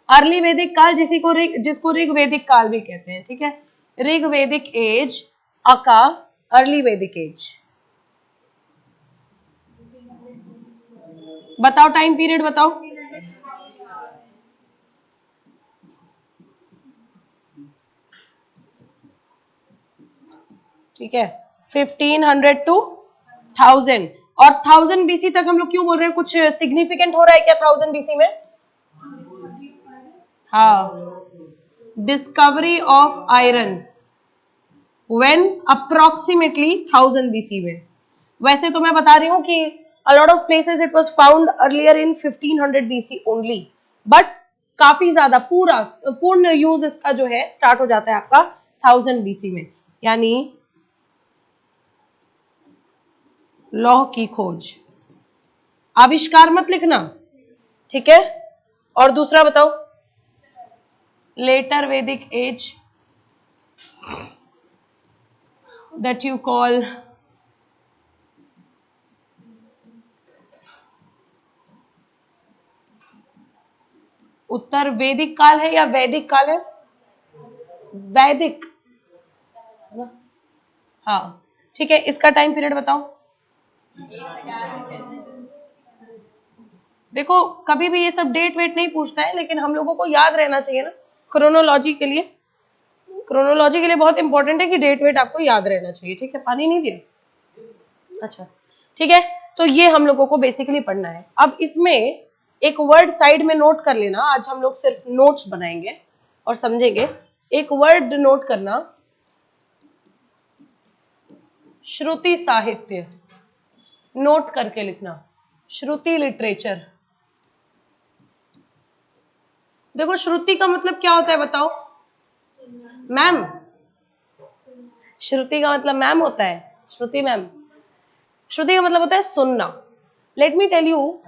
Early वैदिक काल जिसको ऋग्वैदिक काल भी कहते हैं, ठीक है। ऋग्वैदिक एज अका अर्ली वैदिक एज। बताओ टाइम पीरियड बताओ। ठीक है, 1500 टू 1000। और 1000 बीसी तक हम लोग क्यों बोल रहे हैं, कुछ सिग्निफिकेंट हो रहा है क्या 1000 बीसी में? हाँ, discovery of iron when approximately 1000 BC में। वैसे तो मैं बता रही हूँ कि a lot of places it was found earlier in 1500 BC only, but काफी ज्यादा पूर्ण यूज इसका जो है स्टार्ट हो जाता है आपका 1000 BC में, यानी लौह की खोज। आविष्कार मत लिखना, ठीक है। और दूसरा बताओ, लेटर वैदिक एज that you call उत्तर वैदिक काल है या वैदिक काल है? वैदिक, हाँ ठीक है। इसका टाइम पीरियड बताओ। देखो कभी भी ये सब डेट वेट नहीं पूछता है, लेकिन हम लोगों को याद रहना चाहिए ना, क्रोनोलॉजी के लिए। क्रोनोलॉजी के लिए बहुत इंपॉर्टेंट है कि डेट वेट आपको याद रहना चाहिए, ठीक है। पानी नहीं दिया, अच्छा ठीक है। तो ये हम लोगों को बेसिकली पढ़ना है। अब इसमें एक वर्ड साइड में नोट कर लेना, आज हम लोग सिर्फ नोट्स बनाएंगे और समझेंगे। एक वर्ड नोट करना, श्रुति साहित्य, नोट करके लिखना, श्रुति लिटरेचर। देखो श्रुति का मतलब क्या होता है बताओ मैम? श्रुति का मतलब मैम होता है, श्रुति मैम। श्रुति का मतलब होता है सुनना। लेट मी टेल यू,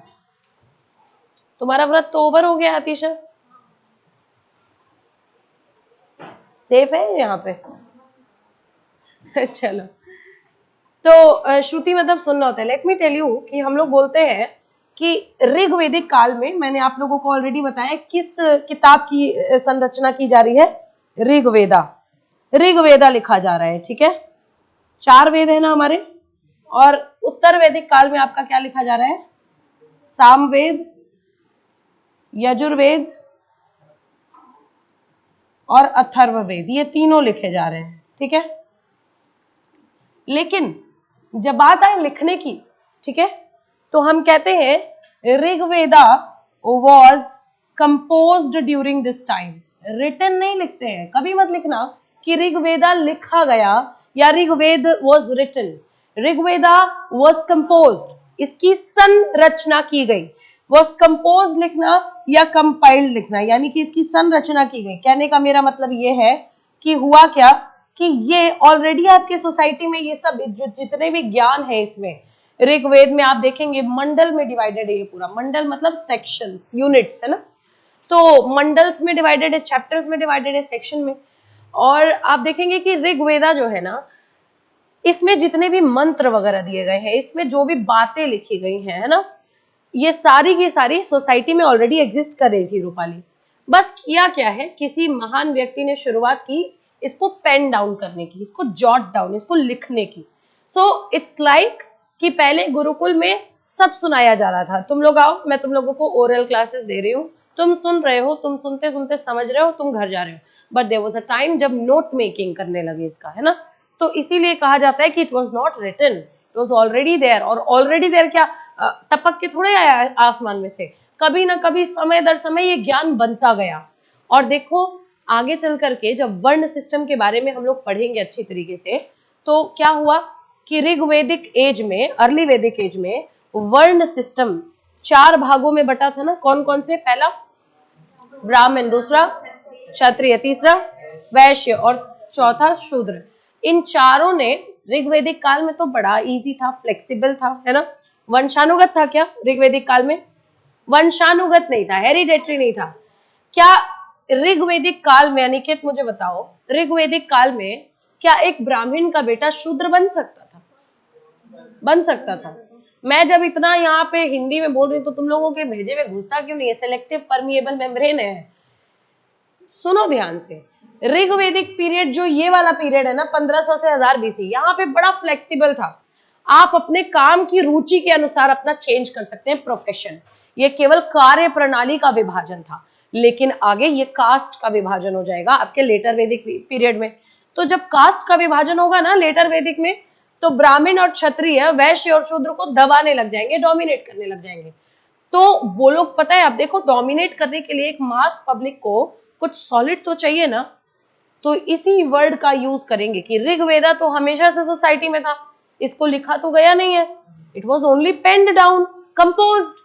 तुम्हारा व्रत तो ओवर हो गया आतिशा, सेफ है यहाँ पे चलो। तो श्रुति मतलब सुनना होता है। लेट मी टेल यू कि हम लोग बोलते हैं कि ऋग्वैदिक काल में, मैंने आप लोगों को ऑलरेडी बताया किस किताब की संरचना की जा रही है, ऋग्वेदा। ऋग्वेदा लिखा जा रहा है, ठीक है। 4 वेद है ना हमारे। और उत्तर वैदिक काल में आपका क्या लिखा जा रहा है, सामवेद, यजुर्वेद और अथर्ववेद, ये तीनों लिखे जा रहे हैं, ठीक है। लेकिन जब बात आए लिखने की, ठीक है, तो हम कहते हैं Rigveda was composed during this time. Written नहीं लिखते हैं, कभी मत लिखना कि ऋग्वेदा लिखा गया या Rigveda was written. Rigveda was composed, इसकी संरचना की गई। वॉज कंपोज लिखना या कंपाइल्ड लिखना, यानी कि इसकी संरचना की गई। कहने का मेरा मतलब ये है कि हुआ क्या कि ये ऑलरेडी आपके सोसाइटी में ये सब जो जितने भी ज्ञान है, इसमें ऋग्वेद में आप देखेंगे मंडल में डिवाइडेड है। ये पूरा मंडल मतलब सेक्शंस, यूनिट्स है ना। तो मंडल्स में डिवाइडेड है, चैप्टर्स में डिवाइडेड है, सेक्शन में। और आप देखेंगे कि ऋग्वेदा जो है ना, इसमें जितने भी मंत्र वगैरह दिए गए हैं, इसमें जो भी बातें लिखी गई हैं, है ना, ये सारी की सारी सोसाइटी में ऑलरेडी एग्जिस्ट कर रही थी रूपाली। बस किया क्या है, किसी महान व्यक्ति ने शुरुआत की इसको पेन डाउन करने की, इसको जॉट डाउन, इसको लिखने की। सो इट्स लाइक कि पहले गुरुकुल में सब सुनाया जा रहा था। तुम लोग आओ, मैं तुम लोगों को ओरल क्लासेस दे रही हूँ, तुम सुन रहे हो, तुम सुनते सुनते समझ रहे हो, तुम घर जा रहे हो। But there was a time जब नोट मेकिंग करने लगे इसका, है ना। तो इसीलिए कहा जाता है कि it was not written, it was already there. और ऑलरेडी देयर क्या टपक के थोड़े आया आसमान में से, कभी ना कभी समय दर समय ये ज्ञान बनता गया। और देखो आगे चल करके जब वर्ण सिस्टम के बारे में हम लोग पढ़ेंगे अच्छी तरीके से, तो क्या हुआ कि ऋग्वैदिक एज में, अर्ली वैदिक एज में वर्ण सिस्टम 4 भागों में बटा था ना। कौन कौन से? पहला ब्राह्मण, दूसरा क्षत्रिय, तीसरा वैश्य और चौथा शूद्र। इन चारों ने ऋग्वैदिक काल में तो बड़ा इजी था, फ्लेक्सिबल था, है ना। वंशानुगत था क्या ऋग्वैदिक काल में? वंशानुगत नहीं था, हेरिडेटरी नहीं था। क्या ऋग्वैदिक काल में, अनिकेत मुझे बताओ, ऋग्वैदिक काल में क्या एक ब्राह्मण का बेटा शूद्र बन सकता था? बन सकता था। मैं जब इतना यहाँ पे हिंदी में बोल रही हूँ तो तुम लोगों के भेजे में घुसता क्यों नहीं है? सेलेक्टिव परमिएबल मेम्ब्रेन है, सुनो ध्यान से, ऋग्वेदिक पीरियड जो ये वाला पीरियड है ना 1500 से 1000 बीसी, यहाँ पे बड़ा फ्लेक्सिबल था। आप अपने काम की रुचि के अनुसार अपना चेंज कर सकते हैं प्रोफेशन। ये केवल कार्य प्रणाली का विभाजन था, लेकिन आगे ये कास्ट का विभाजन हो जाएगा आपके लेटर वैदिक पीरियड में। तो जब कास्ट का विभाजन होगा ना लेटर वैदिक में, तो ब्राह्मण और क्षत्रिय, वैश्य और शूद्र को दबाने लग जाएंगे, डोमिनेट करने लग जाएंगे। तो वो लोग, पता है, आप देखो, डोमिनेट करने के लिए एक मास पब्लिक को कुछ सॉलिड तो चाहिए ना, तो इसी वर्ड का यूज करेंगे कि ऋग्वेदा तो हमेशा से सोसाइटी में था, इसको लिखा तो गया नहीं है, it was only penned down, composed.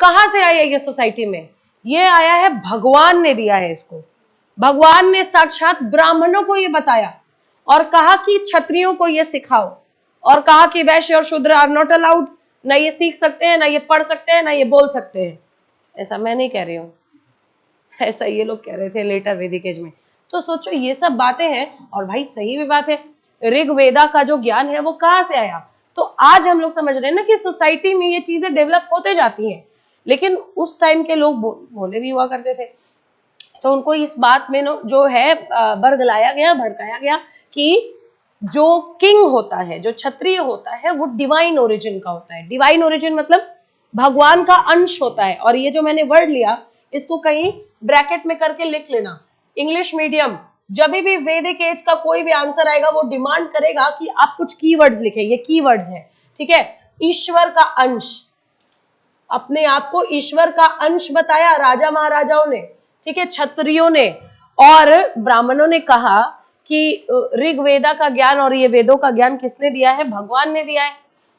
कहां से आई है ये सोसाइटी में? ये आया है, भगवान ने दिया है इसको। भगवान ने साक्षात ब्राह्मणों को ये बताया और कहा कि क्षत्रियों को ये सिखाओ, और कहा कि वैश्य और शूद्र आर नॉट अलाउड, ना ये सीख सकते हैं, ना ये पढ़ सकते हैं, ना ये बोल सकते हैं। ऐसा मैं नहीं कह रही हूं, ऐसा ये लोग कह रहे थे लेटर वैदिक एज में। तो सोचो ये सब बातें हैं, और भाई सही भी बात है, ऋग्वेदा का जो ज्ञान है वो कहाँ से आया? तो आज हम लोग समझ रहे हैं ना कि सोसाइटी में ये चीजें डेवलप होते जाती हैं, लेकिन उस टाइम के लोग भोले भी हुआ करते थे, तो उनको इस बात में जो है बरगलाया गया, भड़काया गया कि जो किंग होता है, जो क्षत्रिय होता है, वो डिवाइन ओरिजिन का होता है। डिवाइन ओरिजिन मतलब भगवान का अंश होता है। और ये जो मैंने वर्ड लिया, इसको कहीं ब्रैकेट में करके लिख लेना। इंग्लिश मीडियम जब भी वैदिक एज का कोई भी आंसर आएगा, वो डिमांड करेगा कि आप कुछ कीवर्ड्स लिखें। ये कीवर्ड्स हैं, ठीक है? ईश्वर का अंश, अपने आप को ईश्वर का अंश बताया राजा महाराजाओं ने, ठीक है, क्षत्रियों ने, और ब्राह्मणों ने कहा कि ऋग्वेदा का ज्ञान और ये वेदों का ज्ञान किसने दिया है? भगवान ने दिया है।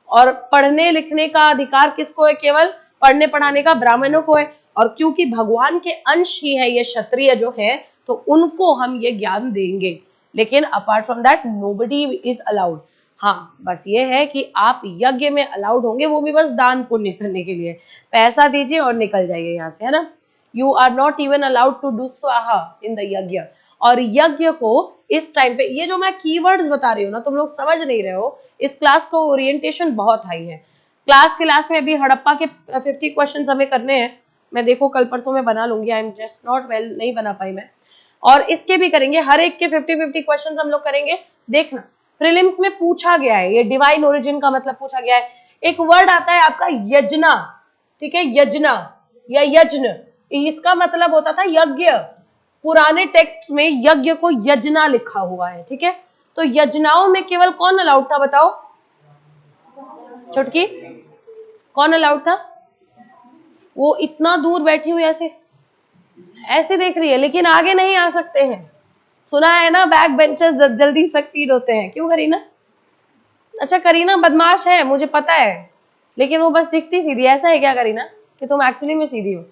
और पढ़ने लिखने का अधिकार किसको है? केवल पढ़ने पढ़ाने का ब्राह्मणों को है। और क्योंकि भगवान के अंश ही है ये क्षत्रिय जो है, तो उनको हम ये ज्ञान देंगे। लेकिन apart from that nobody is allowed. हाँ, बस ये है कि आप यज्ञ में अलाउड होंगे, वो भी बस दान पुण्य करने के लिए। पैसा दीजिए और निकल जाइए यहाँ से, है ना? You are not even allowed to do swaha in the यज्ञ। और यज्ञ को इस टाइम पे, ये जो मैं कीवर्ड्स बता रही हूँ ना, तुम लोग समझ नहीं रहे हो, इस क्लास को ओरिएंटेशन बहुत हाई है। क्लास के लास्ट में अभी हड़प्पा के 50 क्वेश्चन हमें करने हैं। मैं देखो कल परसों में बना लूंगी, I am just not well, नहीं बना पाई मैं। और इसके भी करेंगे, हर एक के 50-50 क्वेश्चन हम लोग करेंगे। देखना, प्रीलिम्स में पूछा गया है, ये डिवाइन ओरिजिन का मतलब पूछा गया है। एक वर्ड आता है आपका यजना, ठीक है, यजना या यज्ञ, इसका मतलब होता था यज्ञ। पुराने टेक्स्ट में यज्ञ को यजना लिखा हुआ है, ठीक है? तो यजनाओं में केवल कौन अलाउड था बताओ? चुटकी, कौन अलाउड था? वो इतना दूर बैठी हुई ऐसे ऐसे देख रही है, लेकिन आगे नहीं आ सकते हैं। सुना है ना, बैक बेंचर्स जल्दी सक्सीड होते हैं। क्यों करीना? अच्छा, करीना बदमाश है मुझे पता है, लेकिन वो बस दिखती सीधी। ऐसा है क्या करीना कि तुम एक्चुअली में सीधी हो?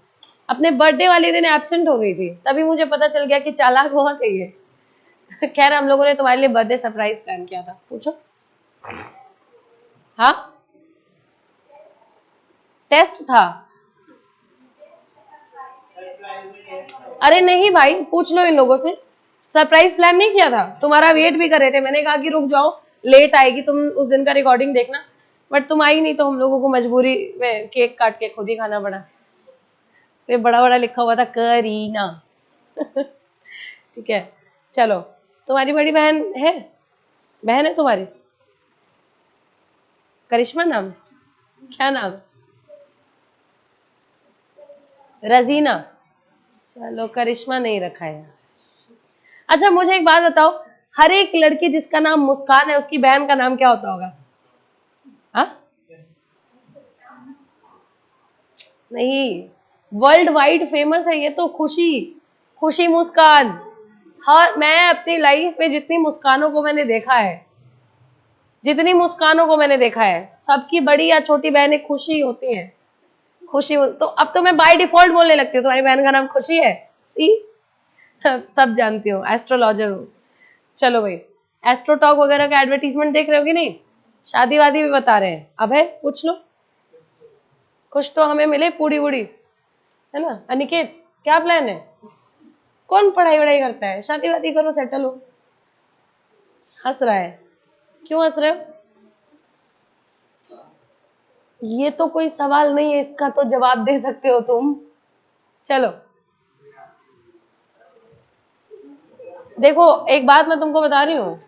अपने बर्थडे वाले दिन एब्सेंट हो गई थी, तभी मुझे पता चल गया कि चालाक बहुत है ये। खैर, हम लोगों ने तुम्हारे लिए बर्थडे सरप्राइज प्लान किया था, पूछो। हाँ, टेस्ट था। अरे नहीं भाई, पूछ लो इन लोगों से, सरप्राइज प्लान नहीं किया था। तुम्हारा वेट भी कर रहे थे, मैंने कहा कि रुक जाओ, लेट आएगी, तुम उस दिन का रिकॉर्डिंग देखना, बट तुम आई नहीं, तो हम लोगों को मजबूरी में केक काट के खुद ही खाना पड़ा। फिर बड़ा बड़ा लिखा हुआ था करीना। ठीक है, चलो। तुम्हारी बड़ी बहन है? बहन है तुम्हारी? करिश्मा नाम? क्या नाम? रजीना? चलो, करिश्मा नहीं रखा है। अच्छा, मुझे एक बात बताओ, हर एक लड़की जिसका नाम मुस्कान है, उसकी बहन का नाम क्या होता होगा? हाँ? नहीं, वर्ल्ड वाइड फेमस है ये तो, खुशी। खुशी मुस्कान। हर, मैं अपनी लाइफ में जितनी मुस्कानों को मैंने देखा है, जितनी मुस्कानों को मैंने देखा है, सबकी बड़ी या छोटी बहनें खुशी होती हैं। खुशी तो अब तो मैं बाय डिफॉल्ट बोलने लगती हूँ, तुम्हारी बहन का नाम खुशी है। सब जानती हो, एस्ट्रोलॉजर हूँ। चलो भाई, एस्ट्रोटॉक वगैरह का एडवर्टीजमेंट देख रहे हो कि नहीं? शादी वादी भी बता रहे हैं। अब है, पूछ लो, कुछ तो हमें मिले पूरी वूड़ी, है ना? अनिकेत, क्या प्लान है? कौन पढ़ाई वढ़ाई करता है? शादी वादी करो, सेटल हो। हंस रहा है, क्यों हंस रहे हो? ये तो कोई सवाल नहीं है, इसका तो जवाब दे सकते हो तुम। चलो, देखो एक बात मैं तुमको बता रही हूँ,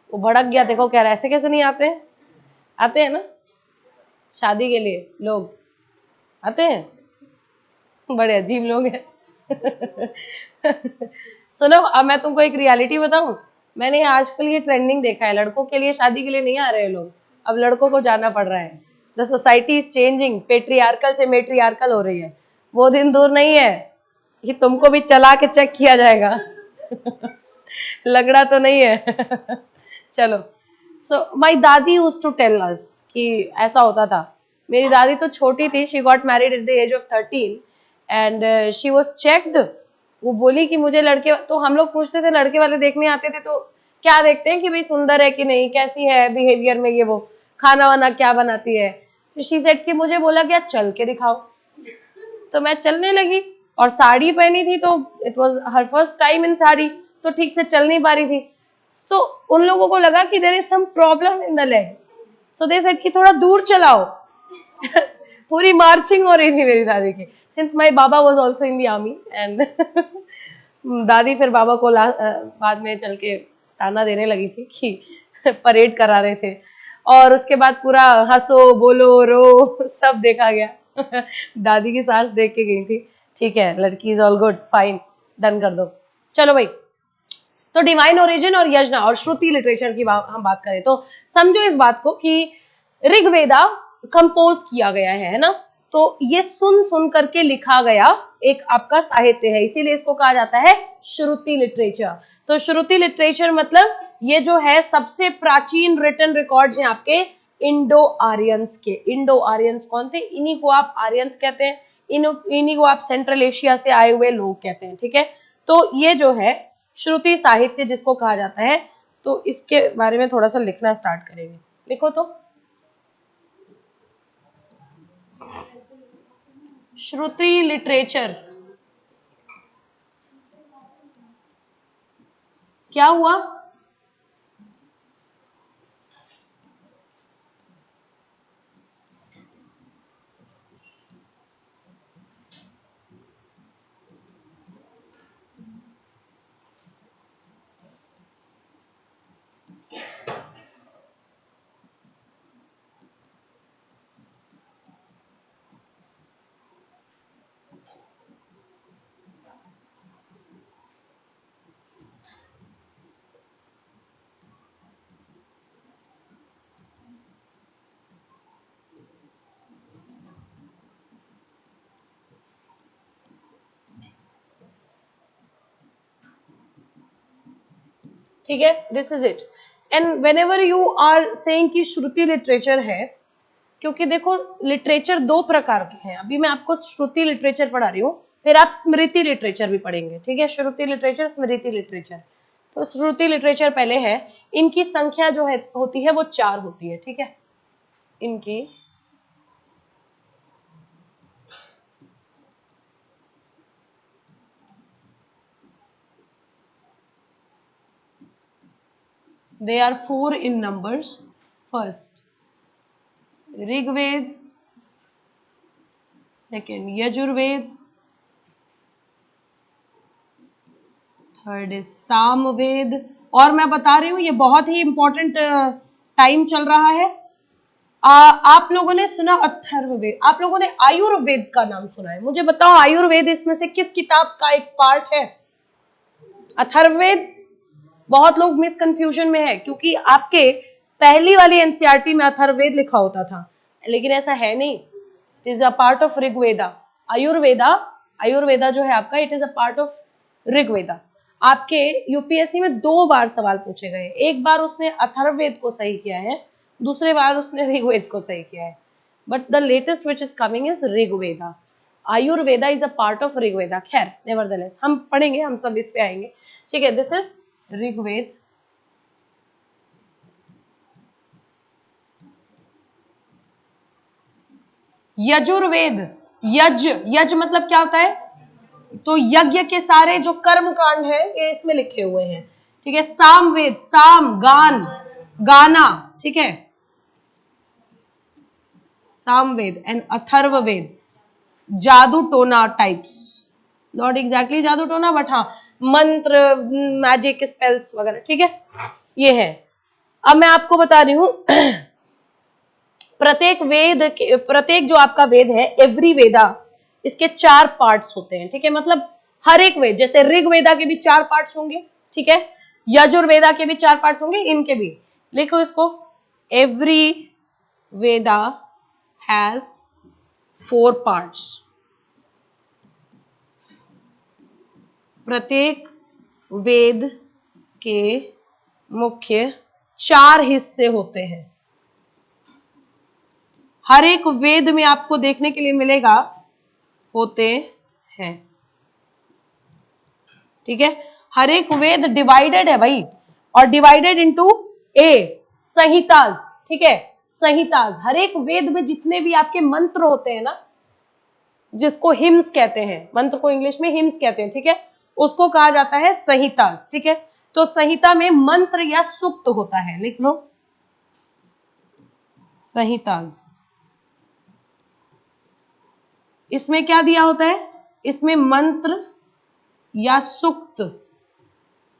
वो भड़क गया, देखो कह रहा है ऐसे कैसे नहीं आते हैं, आते हैं ना शादी के लिए लोग, आते हैं, बड़े अजीब लोग हैं। सुनो अब मैं तुमको एक रियलिटी बताऊं, मैंने आजकल ये ट्रेंडिंग देखा है, लड़कों के लिए शादी के लिए नहीं आ रहे हैं लोग, अब लड़कों को जाना पड़ रहा है। The society is changing, patriarchal से मेट्रियार्कल हो रही है, वो दिन दूर नहीं है कि तुमको भी चला के चेक किया जाएगा। लगड़ा तो नहीं है। चलो, सो माई दादी यूज्ड टू टेल अस कि ऐसा होता था। मेरी दादी तो छोटी थी, she got married at the age of 13 and she was checked. वो बोली कि मुझे लड़के, तो हम लोग पूछते थे लड़के वाले देखने आते थे तो क्या देखते हैं कि भाई सुंदर है कि नहीं, कैसी है बिहेवियर में, ये वो खाना वाना क्या बनाती है। शी सेड कि मुझे बोला कि चल के दिखाओ, तो मैं चलने लगी और साड़ी पहनी थी, तो it was her first time in sari, तो ठीक से चल नहीं पा रही थी। सो उन लोगों को लगा कि there is some problem in the leg, so they said कि थोड़ा दूर चलाओ। पूरी मार्चिंग हो रही थी मेरी दादी की, since my Baba was also in the army and दादी फिर बाबा को बाद में चल के ताना देने लगी थी कि परेड करा रहे थे, और उसके बाद पूरा हंसो बोलो रो सब देखा गया। दादी की सास देख के गई थी, ठीक है लड़की is all good fine, done कर दो। चलो भाई, तो डिवाइन ओरिजिन और यजना और श्रुति लिटरेचर की हम बात करें तो समझो इस बात को कि ऋग्वेदा कंपोज किया गया है ना, तो ये सुन सुन करके लिखा गया एक आपका साहित्य है, इसीलिए इसको कहा जाता है श्रुति लिटरेचर। तो श्रुति लिटरेचर मतलब ये जो है सबसे प्राचीन रिटन रिकॉर्ड्स हैं आपके इंडो आर्यंस के। इंडो आर्यंस कौन थे? इन्हीं को आप आर्यंस कहते हैं, इन्हीं को आप सेंट्रल एशिया से आए हुए लोग कहते हैं, ठीक है। तो ये जो है श्रुति साहित्य जिसको कहा जाता है, तो इसके बारे में थोड़ा सा लिखना स्टार्ट करेंगे। लिखो तो, श्रुति लिटरेचर क्या हुआ? ठीक है, this is it. And whenever you are saying कि श्रुति लिटरेचर है, क्योंकि देखो लिटरेचर दो प्रकार के हैं, अभी मैं आपको श्रुति लिटरेचर पढ़ा रही हूँ, फिर आप स्मृति लिटरेचर भी पढ़ेंगे, ठीक है। श्रुति लिटरेचर, स्मृति लिटरेचर। तो श्रुति लिटरेचर पहले है, इनकी संख्या जो है होती है वो 4 होती है, ठीक है। इनकी they are 4 in numbers. First Rigveda, second Yajurveda, third is Samaveda, और मैं बता रही हूँ ये बहुत ही इंपॉर्टेंट टाइम चल रहा है। आप लोगों ने सुना अथर्ववेद, आप लोगों ने आयुर्वेद का नाम सुना है, मुझे बताओ आयुर्वेद इसमें से किस किताब का एक पार्ट है? अथर्ववेद। बहुत लोग मिसकंफ्यूजन में है, क्योंकि आपके पहली वाली एनसीईआरटी में अथर्ववेद लिखा होता था, लेकिन ऐसा है नहीं। It is a part of Rigveda. Ayurveda, Ayurveda जो है आपका, it is a part of Rigveda. आपके यूपीएससी में 2 बार सवाल पूछे गए, एक बार उसने अथर्ववेद को सही किया है, दूसरे बार उसने ऋग्वेद को सही किया है, but the latest which is coming is Rigveda. Ayurveda is a part of Rigveda. खैर नेवरदलेस हम पढ़ेंगे, हम सब इस पे आएंगे, ठीक है। This is Rigveda, Yajurveda. यज, यज मतलब क्या होता है? तो यज्ञ के सारे जो कर्म कांड है ये इसमें लिखे हुए हैं, ठीक है। सामवेद, साम गान, गाना, ठीक है, सामवेद। एंड अथर्ववेद, जादू टोना टाइप्स, नॉट एग्जैक्टली जादू टोना बट हाँ मंत्र, मैजिक स्पेल्स वगैरह, ठीक है, ये है। अब मैं आपको बता रही हूं प्रत्येक जो आपका वेद है, एवरी वेदा, इसके 4 पार्ट्स होते हैं, ठीक है, मतलब हर एक वेद, जैसे ऋग्वेदा के भी 4 पार्ट्स होंगे, ठीक है, यजुर्वेदा के भी 4 पार्ट्स होंगे, इनके भी लिखो इसको, एवरी वेदा हैज 4 पार्ट्स। प्रत्येक वेद के मुख्य 4 हिस्से होते हैं। हर एक वेद में आपको देखने के लिए मिलेगा होते हैं, ठीक है, हर एक वेद डिवाइडेड है भाई, और डिवाइडेड इनटू संहिताज, ठीक है, संहिताज। हर एक वेद में जितने भी आपके मंत्र होते हैं ना, जिसको हिम्स कहते हैं, मंत्र को इंग्लिश में हिम्स कहते हैं, ठीक है, उसको कहा जाता है संहिताज, ठीक है। तो संहिता में मंत्र या सूक्त होता है, लिख लो संहिताज। इसमें क्या दिया होता है, इसमें मंत्र या सूक्त,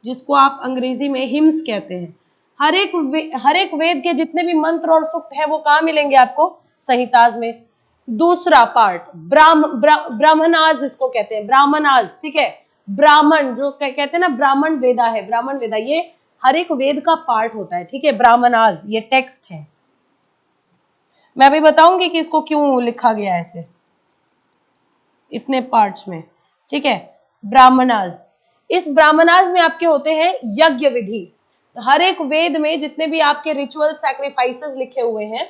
जिसको आप अंग्रेजी में हिम्स कहते हैं, हर एक वेद के जितने भी मंत्र और सूक्त है वो कहाँ मिलेंगे आपको, संहिताज में। दूसरा पार्ट ब्राह्मणाज, इसको कहते हैं ब्राह्मणाज, ठीक है, ब्राह्मण जो कहते हैं ना, ब्राह्मण वेदा है, ब्राह्मण वेदा, ये हर एक वेद का पार्ट होता है, ठीक है, ब्राह्मणाज, ये टेक्स्ट है। मैं अभी बताऊंगी कि इसको क्यों लिखा गया ऐसे इतने पार्ट्स में, ठीक है, ब्राह्मणाज। इस ब्राह्मणाज में आपके होते हैं यज्ञ विधि। हर एक वेद में जितने भी आपके रिचुअल सैक्रिफाइसेस लिखे हुए हैं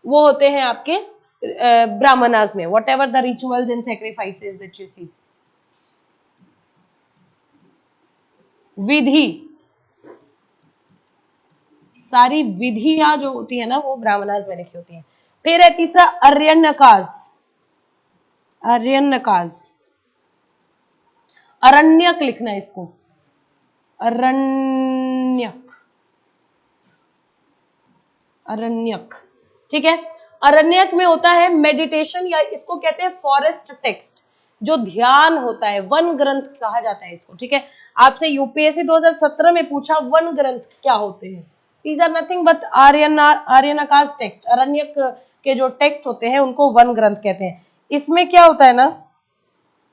वो होते हैं आपके ब्राह्मणाज में, whatever the rituals and sacrifices that you see. विधि, सारी विधियां जो होती है ना वो ब्राह्मणाज में लिखी होती है। फिर है तीसरा अरण्यकाज, अरण्यकाज, अरण्यक लिखना है इसको, अरण्यक, अरण्यक, ठीक है। अरण्यक में होता है मेडिटेशन, या इसको कहते हैं फॉरेस्ट टेक्स्ट, जो ध्यान होता है, वन ग्रंथ कहा जाता है इसको, ठीक है। आपसे यूपीएससी 2017 में पूछा वन ग्रंथ क्या होते हैं, these are nothing but Aranyakas text. Aranyaka के जो टेक्स्ट होते हैं उनको वन ग्रंथ कहते हैं। इसमें क्या होता है ना,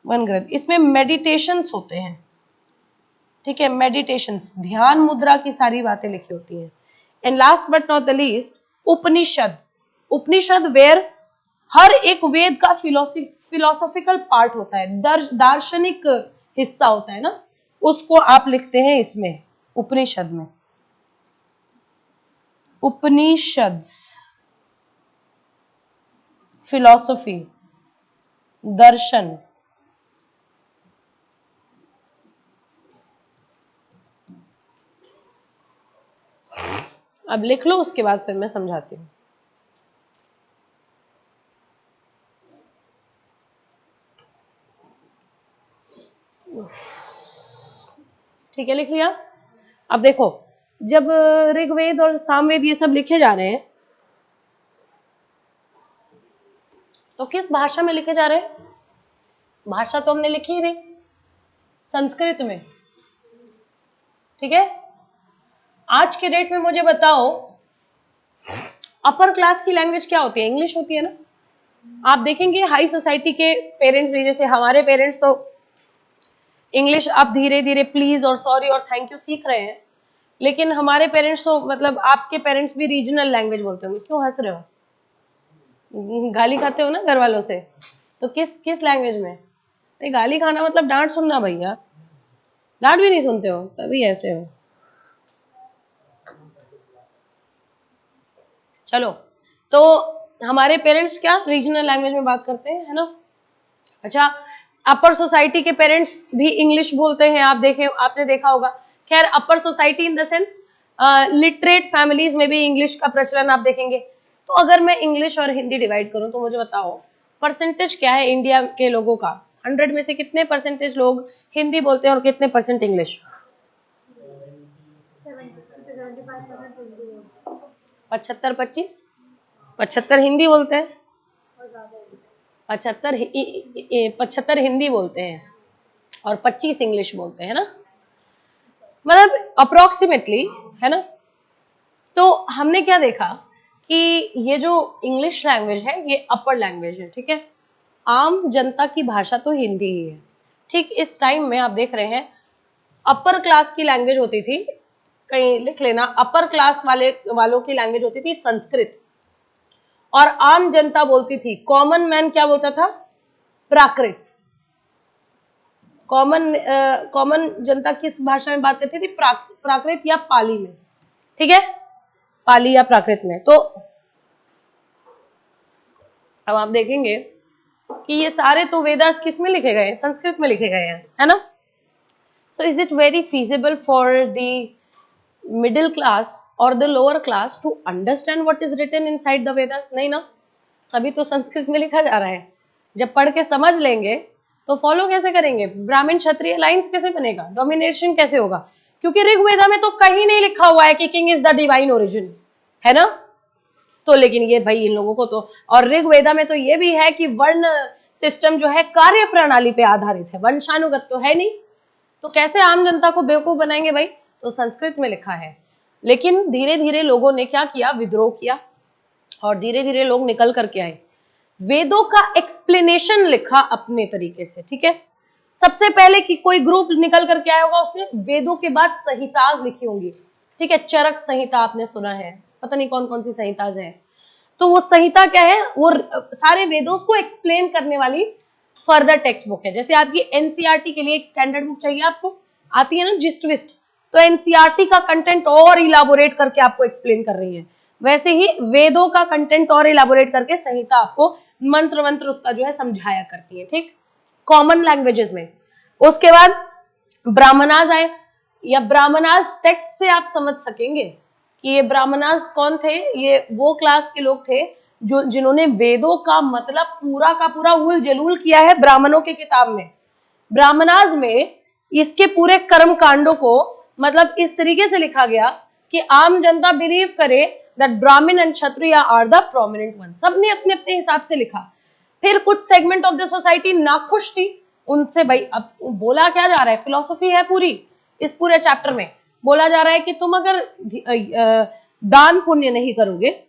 वन ग्रंथ, इसमें मेडिटेशंस होते हैं, ठीक है, मेडिटेशंस, ध्यान मुद्रा की सारी बातें लिखी होती हैं। And last but not the least Upanishad, Upanishad where हर एक वेद का फिलोसॉफिकल पार्ट होता है, दार्शनिक हिस्सा होता है ना, उसको आप लिखते हैं इसमें उपनिषद में। उपनिषद फिलोसॉफी, दर्शन, अब लिख लो, उसके बाद फिर मैं समझाती हूँ। ठीक है, लिख लिया। अब देखो, जब ऋग्वेद और सामवेद ये सब लिखे जा रहे हैं तो किस भाषा में लिखे जा रहे हैं, भाषा तो हमने लिखी ही नहीं, संस्कृत में, ठीक है। आज के डेट में मुझे बताओ अपर क्लास की लैंग्वेज क्या होती है, इंग्लिश होती है ना। आप देखेंगे हाई सोसाइटी के पेरेंट्स भी, जैसे हमारे पेरेंट्स तो इंग्लिश आप धीरे धीरे प्लीज और सॉरी और थैंक यू सीख रहे हैं, लेकिन हमारे पेरेंट्स तो, मतलब आपके पेरेंट्स भी रीजनल लैंग्वेज बोलते होंगे। क्यों हंस रहे हो, गाली खाते हो ना घर वालों से, तो किस किस लैंग्वेज में, नहीं गाली खाना मतलब डांट सुनना भैया, डांट भी नहीं सुनते हो तभी ऐसे हो। चलो, तो हमारे पेरेंट्स क्या रीजनल लैंग्वेज में बात करते हैं, है ना। अच्छा, अपर सोसाइटी के पेरेंट्स भी इंग्लिश बोलते हैं, आपने देखा होगा। खैर, upper society in the sense literate families में भी इंग्लिश का प्रचलन आप देखेंगे। तो अगर मैं इंग्लिश और हिंदी डिवाइड करूं तो मुझे बताओ परसेंटेज क्या है इंडिया के लोगों का, 100 में से कितने परसेंटेज लोग हिंदी बोलते हैं और कितने परसेंट इंग्लिश? 75-25, 75 हिंदी बोलते हैं, 75 हिंदी बोलते हैं और 25 इंग्लिश बोलते हैं ना, मतलब अप्रोक्सीमेटली, है ना। तो हमने क्या देखा कि ये जो इंग्लिश लैंग्वेज है ये अपर लैंग्वेज है, ठीक है। आम जनता की भाषा तो हिंदी ही है। ठीक इस टाइम में आप देख रहे हैं अपर क्लास की लैंग्वेज होती थी, कहीं लिख लेना, अपर क्लास वालों की लैंग्वेज होती थी संस्कृत, और आम जनता बोलती थी, कॉमन मैन क्या बोलता था, प्राकृत। कॉमन जनता किस भाषा में बात करती थी, प्राकृत या पाली में, ठीक है, पाली या प्राकृत में। तो अब आप देखेंगे कि ये सारे तो वेदास किस में लिखे गए हैं, संस्कृत में लिखे गए हैं, है ना। So is it very feasible for the middle class और the lower class to understand what is written inside the Vedas? नहीं ना, तभी तो संस्कृत में लिखा जा रहा है। जब पढ़ के समझ लेंगे तो फॉलो कैसे करेंगे, ब्राह्मण क्षत्रिय अलायंस कैसे बनेगा, डोमिनेशन कैसे होगा, क्योंकि ऋग्वेदा में तो कहीं नहीं लिखा हुआ है कि king is the divine origin, है ना। तो लेकिन ये भाई इन लोगों को तो, और ऋग्वेदा में तो ये भी है कि वर्ण सिस्टम जो है कार्य प्रणाली पे आधारित है, वंशानुगत तो है नहीं, तो कैसे आम जनता को बेवकूफ बनाएंगे भाई। तो संस्कृत में लिखा है, लेकिन धीरे धीरे लोगों ने क्या किया, विद्रोह किया, और धीरे धीरे लोग निकल करके आए, वेदों का एक्सप्लेनेशन लिखा अपने तरीके से, ठीक है। सबसे पहले कि कोई ग्रुप निकल करके आया होगा, उसने वेदों के बाद संहिताज लिखी होंगी, ठीक है। चरक संहिता आपने सुना है, पता नहीं कौन कौन सी संहिताज है। तो वो संहिता क्या है, वो सारे वेदों को एक्सप्लेन करने वाली फर्दर टेक्स्ट बुक है। जैसे आपकी एनसीईआरटी के लिए एक स्टैंडर्ड बुक चाहिए आपको, आती है ना जिस्ट विस्ट, तो एनसीईआरटी का कंटेंट और इलाबोरेट करके आपको एक्सप्लेन कर रही है, वैसे ही वेदों का कंटेंट और इलाबोरेट करके संहिता आपको मंत्र मंत्र उसका जो है समझाया करती है, ठीक, कॉमन लैंग्वेजेस में। उसके बाद ब्राह्मणास आए, या ब्राह्मणास टेक्स्ट से आप समझ सकेंगे कि ये ब्राह्मणास कौन थे, ये वो क्लास के लोग थे जो जिन्होंने वेदों का मतलब पूरा का पूरा उल जलूल किया है ब्राह्मणों के किताब में। ब्राह्मणास में इसके पूरे कर्म कांडों को मतलब इस तरीके से लिखा गया कि आम जनता बिलीव करे that Brahmin and Kshatriya are the prominent one. सबने अपने अपने हिसाब से लिखा। फिर कुछ सेगमेंट ऑफ द सोसाइटी नाखुश थी उनसे, भाई अब बोला क्या जा रहा है, फिलॉसफी है पूरी, इस पूरे चैप्टर में बोला जा रहा है कि तुम अगर दान पुण्य नहीं करोगे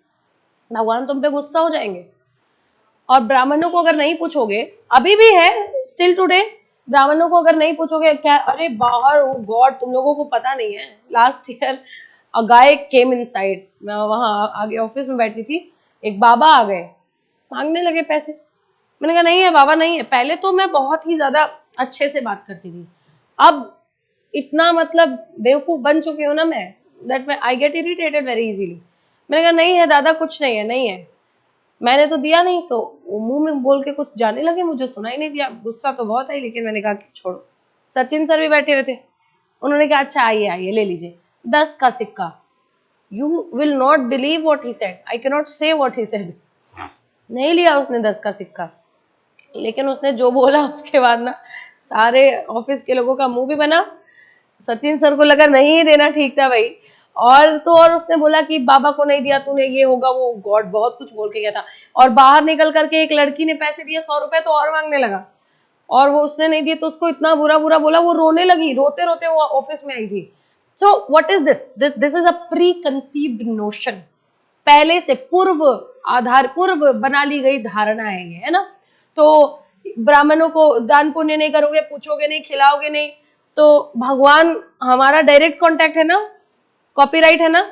भगवान तुम पे गुस्सा हो जाएंगे, और ब्राह्मणों को अगर नहीं पूछोगे, अभी भी है स्टिल टुडे, ब्राह्मणों को अगर नहीं पूछोगे क्या, अरे बाहर ओ गॉड तुम लोगों को पता नहीं है, लास्ट ईयर अ गाय केम इनसाइड, मैं वहां आगे ऑफिस में बैठी थी, एक बाबा आ गए मांगने लगे पैसे। मैंने कहा नहीं है बाबा नहीं है। पहले तो मैं बहुत ही ज्यादा अच्छे से बात करती थी, अब इतना मतलब बेवकूफ बन चुकी हूँ ना मैं, that I get irritated very easily. मैंने कहा नहीं है दादा कुछ नहीं है, नहीं है, मैंने तो दिया नहीं। तो वो मुंह में बोल के कुछ जाने लगे, मुझे सुना ही नहीं दिया, गुस्सा तो बहुत आई, लेकिन मैंने कहा कि छोड़ो। सचिन सर भी बैठे हुए थे, उन्होंने कहा अच्छा आइए आइए ले लीजिए 10 का सिक्का। You will not believe what he said, I can not से व्हाट ही सेड। नहीं लिया उसने 10 का सिक्का, लेकिन उसने जो बोला उसके बाद ना सारे ऑफिस के लोगों का मुंह भी बना। सचिन सर को लगा नहीं देना ठीक था भाई, और तो और उसने बोला कि बाबा को नहीं दिया तूने, ये होगा वो, गॉड बहुत कुछ बोल के गया था। और बाहर निकल करके एक लड़की ने पैसे दिए 100 रुपए, तो और मांगने लगा, और वो उसने नहीं दिए तो उसको इतना बुरा बुरा बोला, वो रोने लगी, रोते रोते वो ऑफिस में आई थी। So what is this, this is a pre conceived notion, पहले से पूर्व बना ली गई धारणा है ये, है ना। तो ब्राह्मणों को दान पुण्य नहीं करोगे, पूछोगे नहीं, खिलाओगे नहीं, तो भगवान, हमारा डायरेक्ट कांटेक्ट है ना, कॉपीराइट है ना,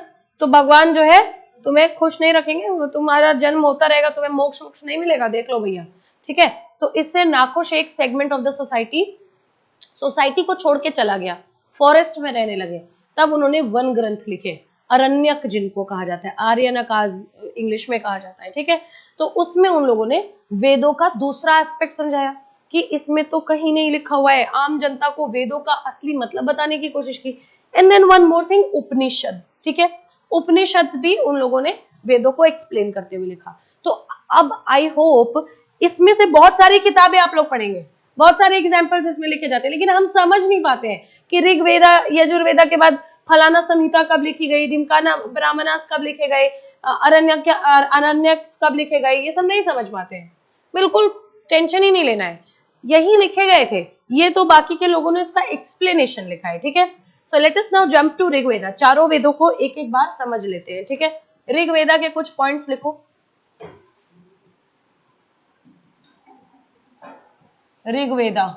तो भगवान जो है तुम्हें खुश नहीं रखेंगे, तुम्हारा जन्म होता रहेगा, तुम्हें मोक्ष मोक्ष नहीं मिलेगा, देख लो भैया, ठीक है। तो इससे नाखुश एक सेगमेंट ऑफ द सोसाइटी को छोड़ के चला गया, फॉरेस्ट में रहने लगे। तब उन्होंने वन ग्रंथ लिखे, अरण्यक जिनको कहा जाता है, आर्यनक इंग्लिश में कहा जाता है, ठीक है। तो उसमें उन लोगों ने वेदों का दूसरा एस्पेक्ट समझाया कि इसमें तो कहीं नहीं लिखा हुआ है, आम जनता को वेदों का असली मतलब बताने की कोशिश की। And then one more thing, Upanishad, ठीक है, उपनिषद भी उन लोगों ने वेदों को एक्सप्लेन करते हुए लिखा। तो अब आई होप इसमें से बहुत सारी किताबें आप लोग पढ़ेंगे, बहुत सारे एग्जाम्पल्स इसमें लिखे जाते हैं, लेकिन हम समझ नहीं पाते हैं कि ऋग्वेदा यजुर्वेदा के बाद फलाना संहिता कब लिखी गई, ढिमकाना ब्राह्मणास कब लिखे गए, अरण्यक कब लिखे गए, ये सब नहीं समझ पाते हैं। बिल्कुल टेंशन ही नहीं लेना है, यही लिखे गए थे, ये तो बाकी के लोगों ने इसका एक्सप्लेनेशन लिखा है, ठीक है। So let us now jump to Rigveda. चारों वेदों को एक एक बार समझ लेते हैं, ठीक है। ऋग्वेदा के कुछ पॉइंट्स लिखो। ऋग्वेदा,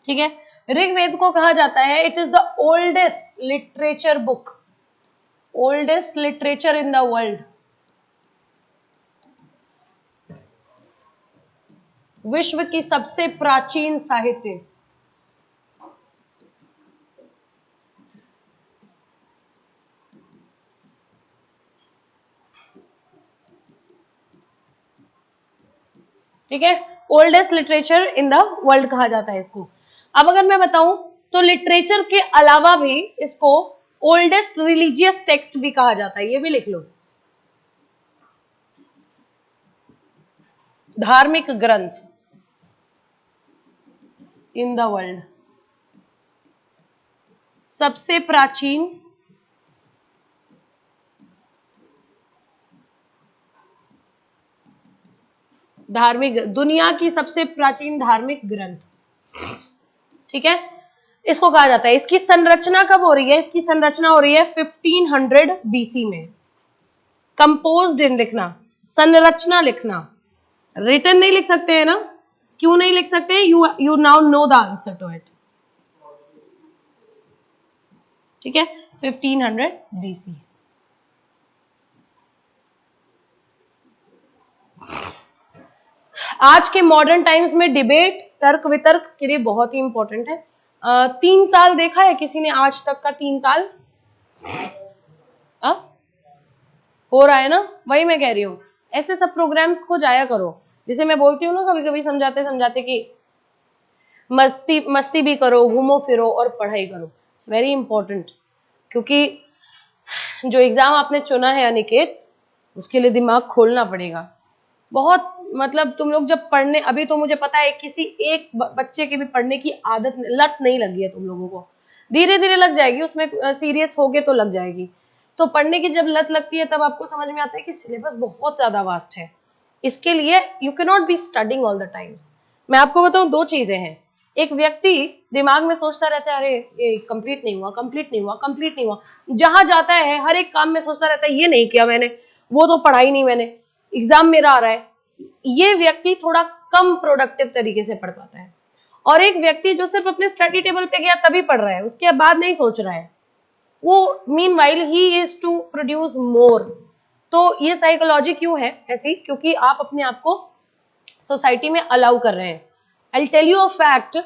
ठीक है। ऋग्वेद को कहा जाता है it is the oldest literature book, oldest literature in the world, विश्व की सबसे प्राचीन साहित्य। ठीक है, oldest literature in the world कहा जाता है इसको। अब अगर मैं बताऊं तो लिटरेचर के अलावा भी इसको ओल्डेस्ट रिलीजियस टेक्स्ट भी कहा जाता है, ये भी लिख लो। धार्मिक ग्रंथ इन द वर्ल्ड, सबसे प्राचीन धार्मिक, दुनिया की सबसे प्राचीन धार्मिक ग्रंथ, ठीक है, इसको कहा जाता है। इसकी संरचना कब हो रही है? इसकी संरचना हो रही है 1500 बीसी में। कंपोज्ड इन लिखना, संरचना लिखना, रिटन नहीं लिख सकते हैं ना? क्यों नहीं लिख सकते? You now know the answer to it, ठीक है। 1500 बीसी। आज के मॉडर्न टाइम्स में डिबेट, तर्क वितर्क के लिए बहुत ही इंपॉर्टेंट है। 3 ताल देखा है किसी ने आज तक का? 3 ताल हो रहा है ना, वही मैं कह रही हूँ। ऐसे सब प्रोग्राम्स को जाया करो, जैसे मैं बोलती हूँ ना कभी कभी समझाते समझाते कि मस्ती मस्ती भी करो, घूमो फिरो और पढ़ाई करो। इट्स वेरी इंपॉर्टेंट, क्योंकि जो एग्जाम आपने चुना है अनिकेत, उसके लिए दिमाग खोलना पड़ेगा बहुत। मतलब तुम लोग जब पढ़ने, अभी तो मुझे पता है किसी एक बच्चे की भी पढ़ने की आदत, लत नहीं लगी है तुम लोगों को, धीरे धीरे लग जाएगी, उसमें सीरियस होगे तो लग जाएगी। तो पढ़ने की जब लत लगती है तब आपको समझ में आता है कि सिलेबस बहुत ज्यादा वास्ट है। इसके लिए you can not be studying all the times. मैं आपको बताऊं, 2 चीजें हैं। एक व्यक्ति दिमाग में सोचता रहता है, अरे ये कंप्लीट नहीं हुआ, कंप्लीट नहीं हुआ, कंप्लीट नहीं हुआ, जहां जाता है हर एक काम में सोचता रहता है ये नहीं किया मैंने, वो तो पढ़ा ही नहीं मैंने, एग्जाम मेरा आ रहा है। ये व्यक्ति थोड़ा कम प्रोडक्टिव तरीके से पढ़ पाता है। और एक व्यक्ति जो सिर्फ अपने स्टडी टेबल पे गया तभी पढ़ रहा है, उसके बाद नहीं सोच रहा है, वो meanwhile he is to produce more. तो ये साइकोलॉजी क्यों है ऐसी? क्योंकि आप अपने आप को सोसाइटी में अलाउ कर रहे हैं। I tell you a fact.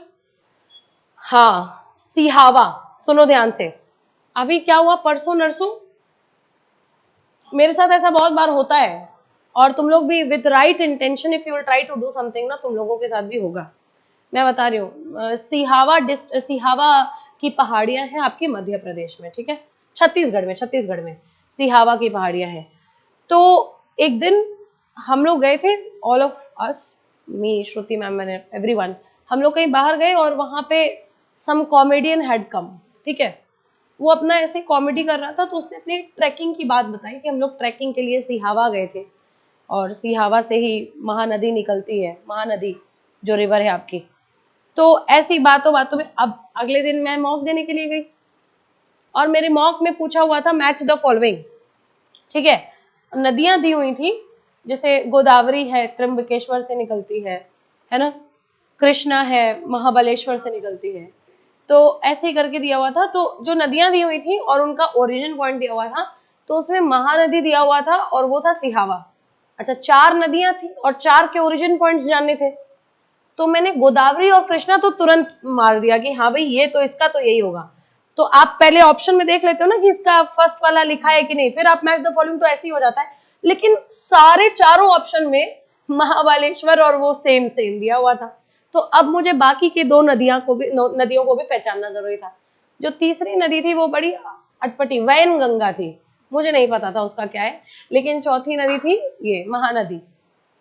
हाँ, सिहावा, सुनो ध्यान से। अभी क्या हुआ, परसों नरसों, मेरे साथ ऐसा बहुत बार होता है, और तुम लोग भी with right intention if you will try to do something ना, तुम लोगों के साथ भी होगा। मैं बता रही हूँ, सिहावा की पहाड़ियां हैं आपके मध्य प्रदेश में, ठीक है, छत्तीसगढ़ में सिहावा की पहाड़ियां हैं। तो एक दिन हम लोग गए थे, all of us, me, Shruti ma'am, मैंने, एवरीवन, हम लोग कहीं बाहर गए और वहां पे सम कॉमेडियन हैड कम, ठीक है। वो अपना ऐसे कॉमेडी कर रहा था, तो उसने अपनी ट्रैकिंग की बात बताई कि हम लोग ट्रैकिंग के लिए सिहावा गए थे, और सिहावा से ही महानदी निकलती है, महानदी जो रिवर है आपकी। तो ऐसी बातों बातों में अब अगले दिन मैं मॉक देने के लिए गई, और मेरे मॉक में पूछा हुआ था मैच द फॉलोइंग, ठीक है। नदियां दी हुई थी, जैसे गोदावरी है, त्र्यंबकेश्वर से निकलती है ना, कृष्णा है, महाबलेश्वर से निकलती है, तो ऐसे ही करके दिया हुआ था। तो जो नदियां दी हुई थी और उनका ओरिजिन पॉइंट दिया हुआ था, तो उसमें महानदी दिया हुआ था और वो था सिहावा। अच्छा, 4 नदियां थी और 4 के ओरिजिन पॉइंट्स जानने थे, तो मैंने गोदावरी और कृष्णा तो तुरंत मार दिया कि हाँ भाई ये तो, इसका तो यही होगा। तो आप पहले ऑप्शन में देख लेते हो ना कि इसका फर्स्ट वाला लिखा है कि नहीं, फिर आप मैच द फॉलोइंग, तो ऐसे ही हो जाता है। लेकिन सारे चारों ऑप्शन में महाबलेश्वर और वो सेम सेम दिया हुआ था। तो अब मुझे बाकी के 2 नदियों को भी पहचानना जरूरी था। जो तीसरी नदी थी वो बड़ी अटपटी वैन गंगा थी, मुझे नहीं पता था उसका क्या है, लेकिन चौथी नदी थी ये महानदी,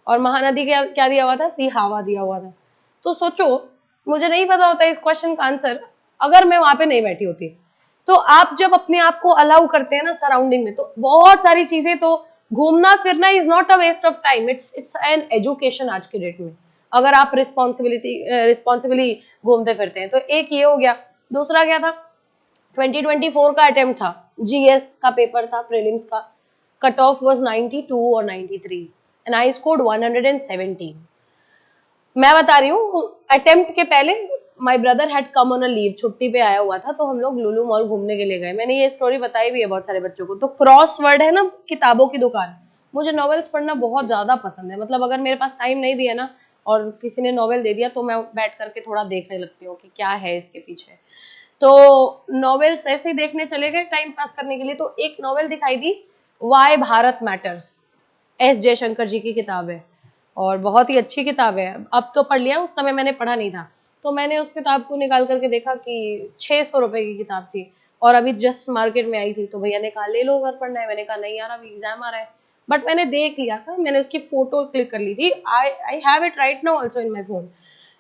और महानदी क्या क्या दिया हुआ था, सिहावा दिया हुआ था। तो सोचो, मुझे नहीं पता होता इस क्वेश्चन का आंसर अगर मैं वहां पे नहीं बैठी होती। तो आप जब अपने आप को अलाउ करते हैं ना सराउंडिंग में, तो बहुत सारी चीजें, तो घूमना फिरना is not a waste of time, it's an education आज के डेट में, अगर आप रिस्पॉन्सिबली घूमते फिरते हैं। तो एक ये हो गया। दूसरा क्या था, 2024 का अटेम्प्ट था, जीएस का पेपर था, प्रीलिम्स का। कट ऑफ वाज 92 और 93 एंड आई स्कोर्ड 117। मैं बता रही हूँ, अटेम्प्ट के पहले my brother had come on a leave, छुट्टी पे आया हुआ था, तो हम लोग लुलु मॉल घूमने के लिए गए। मैंने ये स्टोरी बताई भी है बहुत सारे बच्चों को। तो क्रॉसवर्ड है ना किताबों की दुकान, मुझे नॉवेल्स पढ़ना बहुत ज्यादा पसंद है। मतलब अगर मेरे पास टाइम नहीं भी है ना और किसी ने नॉवेल दे दिया, तो मैं बैठ करके थोड़ा देखने लगती हूँ कि क्या है इसके पीछे। तो नॉवेल्स ऐसे ही देखने चले गए टाइम पास करने के लिए। तो एक नॉवेल दिखाई दी, why Bharat matters, S Jaishankar ji की किताब है, और बहुत ही अच्छी किताब है। अब तो पढ़ लिया, उस समय मैंने पढ़ा नहीं था। तो मैंने उस किताब को निकाल करके देखा कि 600 रुपए की किताब थी, और अभी जस्ट मार्केट में आई थी। तो भैया ने कहा ले लो, अगर पढ़ना है। मैंने कहा नहीं यार, अभी एग्जाम आ रहा है। बट मैंने देख लिया था, मैंने उसकी फोटो क्लिक कर ली थी। I have it right now also in my phone,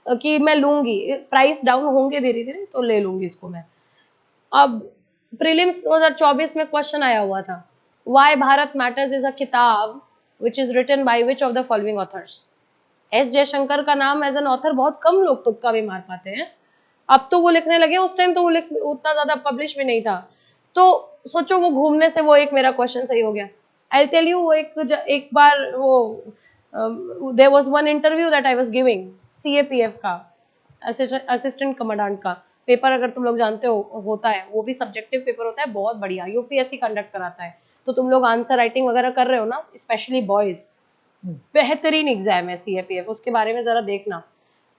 कि मैं लूंगी, प्राइस डाउन होंगे धीरे धीरे तो ले लूंगी इसको मैं। अब प्रीलिम्स 2024 में क्वेश्चन आया हुआ था, why Bharat matters is a किताब which is written by which of the following authors. S Jaishankar का नाम एज एन ऑथर बहुत कम लोग तुक्का भी मार पाते हैं। अब तो वो लिखने लगे, उस टाइम तो वो उतना ज्यादा पब्लिश भी नहीं था। तो सोचो, वो घूमने से वो एक मेरा क्वेश्चन सही हो गया। आई टेल यू, वो एक बार वो there was one interview that I was giving, CAPF का, असिस्टेंट कमांडेंट का पेपर, अगर तुम लोग जानते हो होता है, वो भी सब्जेक्टिव पेपर होता है, बहुत बढ़िया, यूपीएससी कंडक्ट कराता है। तो तुम लोग आंसर राइटिंग वगैरह कर रहे हो ना, स्पेशली बॉयज, बेहतरीन एग्जाम है सीएपीएफ, उसके बारे में जरा देखना।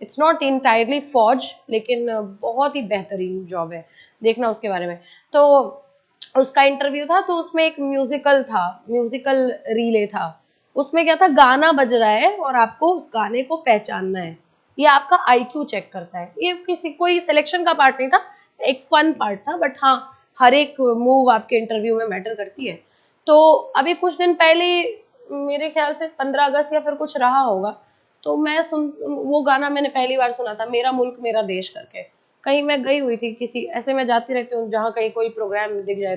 इट्स नॉट इंटायरली फौज, लेकिन बहुत ही बेहतरीन जॉब है, देखना उसके बारे में। तो उसका इंटरव्यू था, तो उसमें एक म्यूजिकल था, म्यूजिकल रीले था। उसमें क्या था, गाना बज रहा है और आपको उस गाने को पहचानना है। ये आपका आईक्यू चेक करता है। ये किसी कोई सिलेक्शन का पार्ट नहीं था, एक फन पार्ट था। बट हाँ, हर एक मूव आपके इंटरव्यू में मैटर करती है। तो अभी कुछ दिन पहले, मेरे ख्याल से 15 अगस्त या फिर कुछ रहा होगा, तो मैं वो गाना मैंने पहली बार सुना था, मेरा मुल्क मेरा देश करके। कहीं मैं गई हुई थी किसी, ऐसे मैं जाती रहती हूँ जहाँ कहीं कोई प्रोग्राम दिख जाए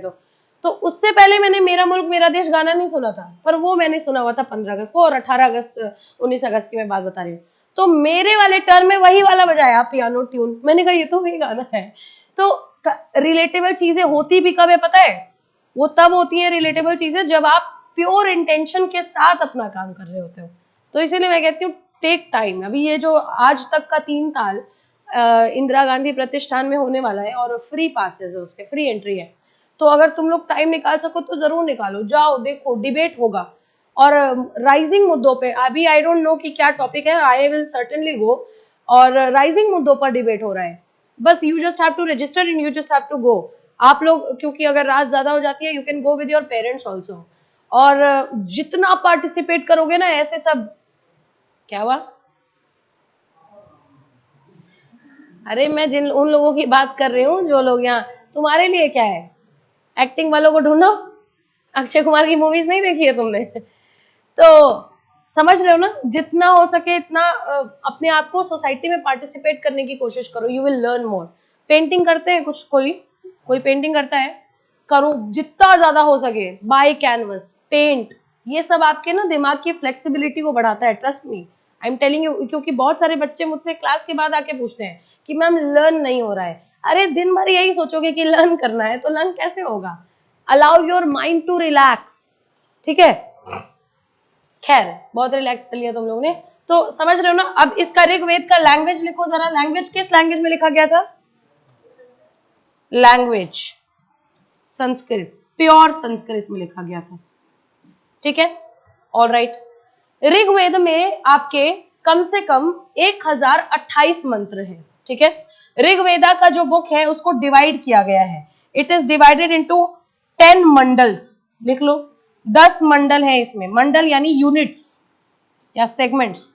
तो उससे पहले मैंने मेरा मुल्क मेरा देश गाना नहीं सुना था, पर वो मैंने सुना हुआ था 15 अगस्त को, और 18 अगस्त 19 अगस्त की मैं बात बता रही हूँ। तो मेरे वाले टर्म में वही वाला बजाया पियानो ट्यून, मैंने कहा ये तो वही गाना है। तो रिलेटेबल चीजें होती भी कब है पता है, वो तब होती है रिलेटेबल चीजें जब आप प्योर इंटेंशन के साथ अपना काम कर रहे होते हो। तो इसीलिए मैं कहती हूँ टेक टाइम। अभी ये जो आज तक का 3 साल इंदिरा गांधी प्रतिष्ठान में होने वाला है, और फ्री पासेस है, उसके फ्री एंट्री है। तो अगर तुम लोग टाइम निकाल सको तो जरूर निकालो, जाओ देखो, डिबेट होगा। और राइजिंग मुद्दों पे, अभी आई डोंट नो कि क्या टॉपिक है, आई विल सर्टेनली गो। और राइजिंग मुद्दों पर डिबेट हो रहा है, बस you just have to register and you just have to go. आप लोग, क्योंकि अगर रात ज्यादा हो जाती है, you can go with your parents also. और जितना पार्टिसिपेट करोगे ना ऐसे सब, क्या हुआ, अरे मैं जिन उन लोगों की बात कर रही हूँ जो लोग यहाँ, तुम्हारे लिए क्या है, एक्टिंग वालों को ढूंढो। अक्षय कुमार की मूवीज नहीं देखी है तुमने? तो समझ रहे हो ना, जितना हो सके इतना अपने आप को सोसाइटी में पार्टिसिपेट करने की कोशिश करो, you will learn more. Painting करते हैं कुछ, कोई कोई पेंटिंग करता है, करो जितना ज्यादा हो सके, बाय कैनवस, पेंट, ये सब आपके ना दिमाग की फ्लेक्सिबिलिटी को बढ़ाता है, trust me, I am telling you. क्योंकि बहुत सारे बच्चे मुझसे क्लास के बाद आके पूछते हैं कि मैम लर्न नहीं हो रहा है। अरे दिन भर यही सोचोगे कि लर्न करना है, तो लर्न कैसे होगा? Allow your mind to relax, ठीक है? खैर, बहुत रिलैक्स कर लिया तुम लोगों ने, तो समझ रहे हो ना। अब इसका ऋग्वेद का लैंग्वेज लिखो जरा। लैंग्वेज किस लैंग्वेज में लिखा गया था? लैंग्वेज संस्कृत, प्योर संस्कृत में लिखा गया था, ठीक है? All right. ऋग्वेद में आपके कम से कम 1028 मंत्र हैं, ठीक है? ऋग्वेदा का जो बुक है उसको डिवाइड किया गया है, it is divided into 10 mandals. लिख लो, 10 मंडल है इसमें। मंडल यानी यूनिट्स या सेगमेंट्स।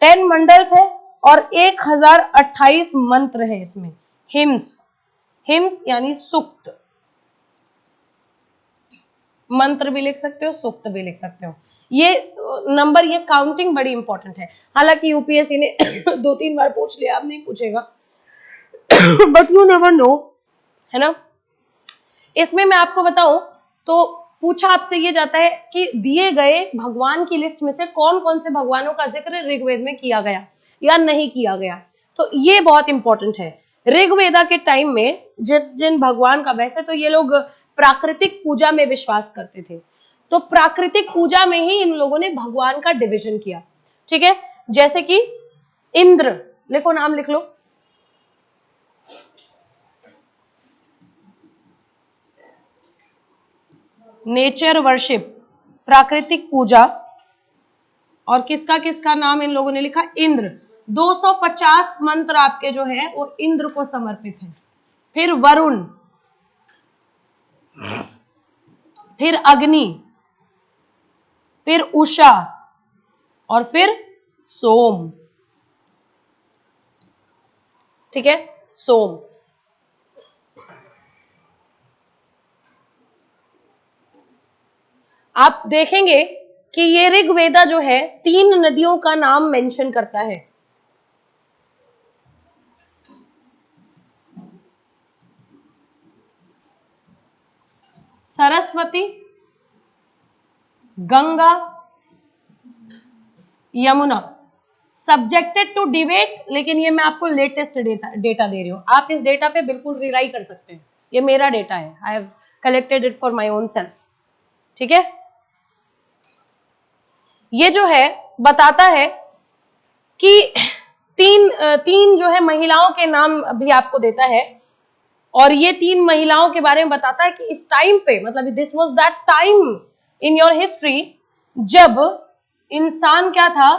10 मंडल्स है और 1028 मंत्र है इसमें। हिम्स, हिम्स यानी सुक्त, मंत्र भी लिख सकते हो, सूक्त भी लिख सकते हो। ये नंबर, ये काउंटिंग बड़ी इंपॉर्टेंट है। हालांकि यूपीएससी ने 2-3 बार पूछ लिया, अब नहीं पूछेगा, बट यू नेवर नो, है ना। इसमें मैं आपको बताऊं तो पूछा आपसे ये जाता है कि दिए गए भगवान की लिस्ट में से कौन कौन से भगवानों का जिक्र ऋग्वेद में किया गया या नहीं किया गया। तो ये बहुत इंपॉर्टेंट है। ऋग्वेदा के टाइम में जिन भगवान का, वैसे तो ये लोग प्राकृतिक पूजा में विश्वास करते थे, तो प्राकृतिक पूजा में ही इन लोगों ने भगवान का डिवीजन किया, ठीक है। जैसे कि इंद्र, लिखो, नाम लिख लो, नेचर वर्शिप, प्राकृतिक पूजा, और किसका किसका नाम इन लोगों ने लिखा, इंद्र। 250 मंत्र आपके जो है वो इंद्र को समर्पित है। फिर वरुण, फिर अग्नि, फिर उषा, और फिर सोम, ठीक है, सोम। आप देखेंगे कि ये ऋग्वेदा जो है 3 नदियों का नाम मेंशन करता है। Saraswati, Ganga, Yamuna. Subjected to debate, लेकिन ये मैं आपको लेटेस्ट डेटा दे रही हूं। आप इस डेटा पे बिल्कुल रिलाई कर सकते हैं, ये मेरा डेटा है, I have collected it for my own self, ठीक है। ये जो है बताता है कि तीन जो है महिलाओं के नाम भी आपको देता है, और ये 3 महिलाओं के बारे में बताता है कि इस टाइम पे, मतलब this was that time in your history जब इंसान क्या था,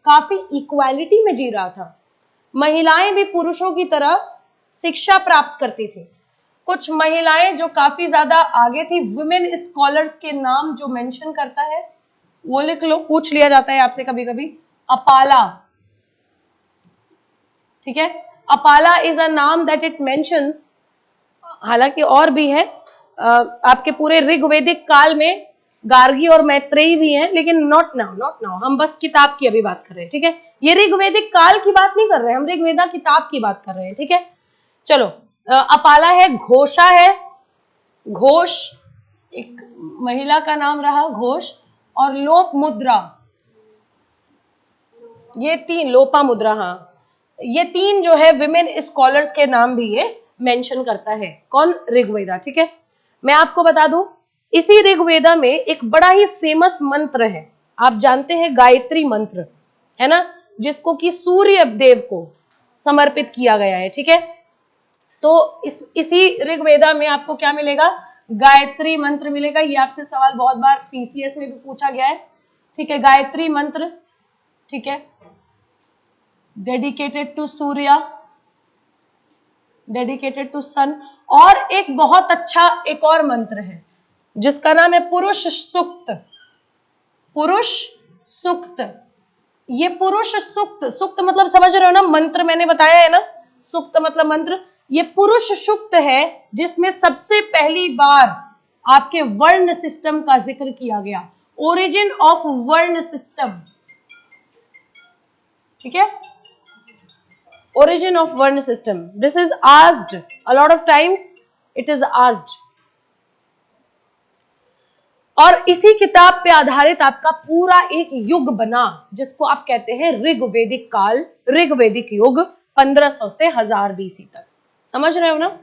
काफी इक्वालिटी में जी रहा था। महिलाएं भी पुरुषों की तरह शिक्षा प्राप्त करती थी। कुछ महिलाएं जो काफी ज्यादा आगे थी, वुमेन स्कॉलर्स के नाम जो मेंशन करता है वो लिख लो, पूछ लिया जाता है आपसे कभी कभी। अपाला, ठीक है, अपाला इज अ नाम दैट इट मेंशंस, हालांकि और भी है आपके पूरे ऋग्वेदिक काल में, गार्गी और मैत्रेयी भी हैं, लेकिन नॉट नाउ, हम बस किताब की अभी बात कर रहे हैं, ठीक है। ये ऋग्वेदिक काल की बात नहीं कर रहे हैं हम, ऋग्वेदा किताब की बात कर रहे हैं, ठीक है। चलो, अपाला है, घोषा है, घोष एक महिला का नाम रहा, घोष, और लोप मुद्रा, ये 3, लोपा मुद्रा, हाँ, ये 3 जो है विमेन स्कॉलर्स के नाम भी ये मेंशन करता है। कौन, ऋग्वेदा, ठीक है। मैं आपको बता दूं, इसी ऋग्वेदा में एक बड़ा ही फेमस मंत्र है, आप जानते हैं, गायत्री मंत्र, है ना, जिसको कि सूर्य देव को समर्पित किया गया है, ठीक है। तो इसी ऋग्वेदा में आपको क्या मिलेगा, गायत्री मंत्र मिलेगा। ये आपसे सवाल बहुत बार पीसीएस में भी पूछा गया है, ठीक है। गायत्री मंत्र, ठीक है, dedicated to Surya, dedicated to sun. और एक बहुत अच्छा एक और मंत्र है जिसका नाम है पुरुष सूक्त, पुरुष सूक्त। ये पुरुष सूक्त, सूक्त मतलब समझ रहे हो ना, मंत्र मैंने बताया है ना, सूक्त मतलब मंत्र। ये पुरुष सूक्त है जिसमें सबसे पहली बार आपके वर्ण सिस्टम का जिक्र किया गया, ओरिजिन ऑफ वर्ण सिस्टम, ठीक है, origin of वर्ण system. This is asked a lot of times, it is asked. और इसी किताब पे आधारित आपका पूरा एक युग बना जिसको आप कहते हैं ऋग्वेदिक काल, ऋग्वेदिक युग, 1500 से 1000 बीसी तक। समझ रहे हो ना।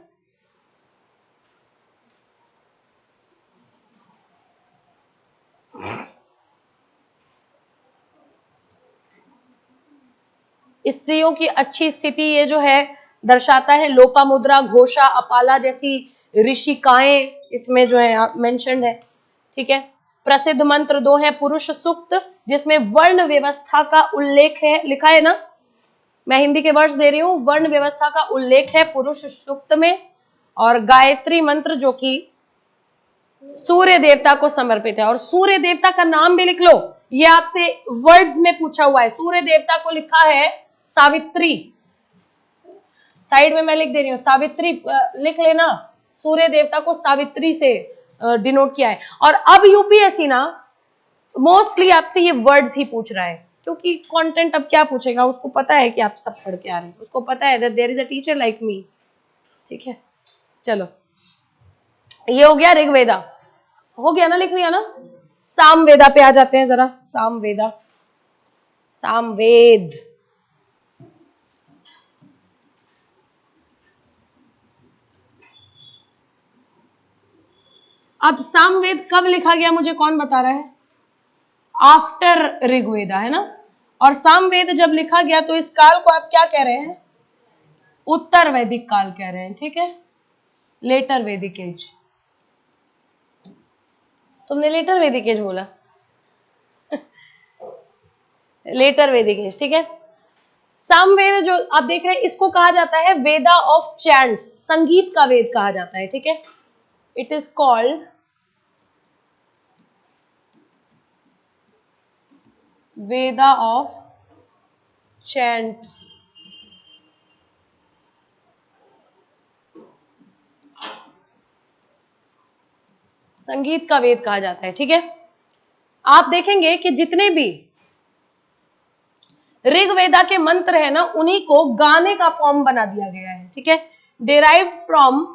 स्त्रियों की अच्छी स्थिति ये जो है दर्शाता है। लोपा मुद्रा, घोषा, अपाला जैसी ऋषिकाएं इसमें जो है मेंशन्ड है, ठीक है। प्रसिद्ध मंत्र 2 है, पुरुष सूक्त जिसमें वर्ण व्यवस्था का उल्लेख है, लिखा है ना, मैं हिंदी के वर्ड्स दे रही हूं, वर्ण व्यवस्था का उल्लेख है पुरुष सूक्त में। और गायत्री मंत्र जो कि सूर्य देवता को समर्पित है, और सूर्य देवता का नाम भी लिख लो, ये आपसे वर्ड्स में पूछा हुआ है। सूर्य देवता को लिखा है सावित्री, साइड में मैं लिख दे रही हूं, सावित्री लिख लेना। सूर्य देवता को सावित्री से डिनोट किया है। और अब यूपीएससी ना मोस्टली आपसे ये वर्ड्स ही पूछ रहा है, क्योंकि कंटेंट अब क्या पूछेगा, उसको पता है कि आप सब पढ़ के आ रहे हैं, उसको पता है that there is a teacher like me. ठीक है, चलो ये हो गया ऋग्वेदा, हो गया ना, लिख लिया ना। सामवेदा पे आ जाते हैं जरा। सामवेदा, सामवेद। अब सामवेद कब लिखा गया मुझे कौन बता रहा है? आफ्टर ऋग्वेदा, है ना। और सामवेद जब लिखा गया तो इस काल को आप क्या कह रहे हैं? उत्तर वैदिक काल कह रहे हैं। ठीक है, लेटर वैदिक एज। तुमने लेटर वैदिक एज बोला लेटर वैदिक एज, ठीक है। सामवेद जो आप देख रहे हैं इसको कहा जाता है वेदा ऑफ चैंट्स, संगीत का वेद कहा जाता है। ठीक है, it is called Veda of chants. संगीत का वेद कहा जाता है। ठीक है, आप देखेंगे कि जितने भी ऋग्वेदा के मंत्र है ना, उन्हीं को गाने का फॉर्म बना दिया गया है। ठीक है, derived from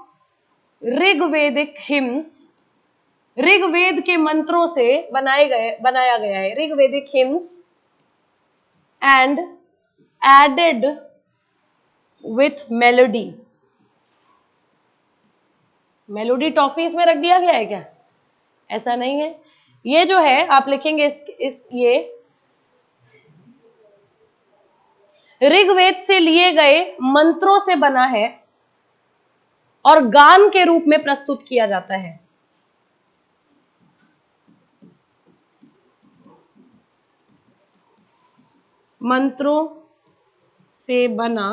Rigvedic hymns, Rigveda के मंत्रों से बनाया गया है Rigvedic hymns, and added with melody. Melody toffee इसमें रख दिया गया है क्या? ऐसा नहीं है। ये जो है आप लिखेंगे ये ऋग्वेद से लिए गए मंत्रों से बना है और गान के रूप में प्रस्तुत किया जाता है। मंत्रों से बना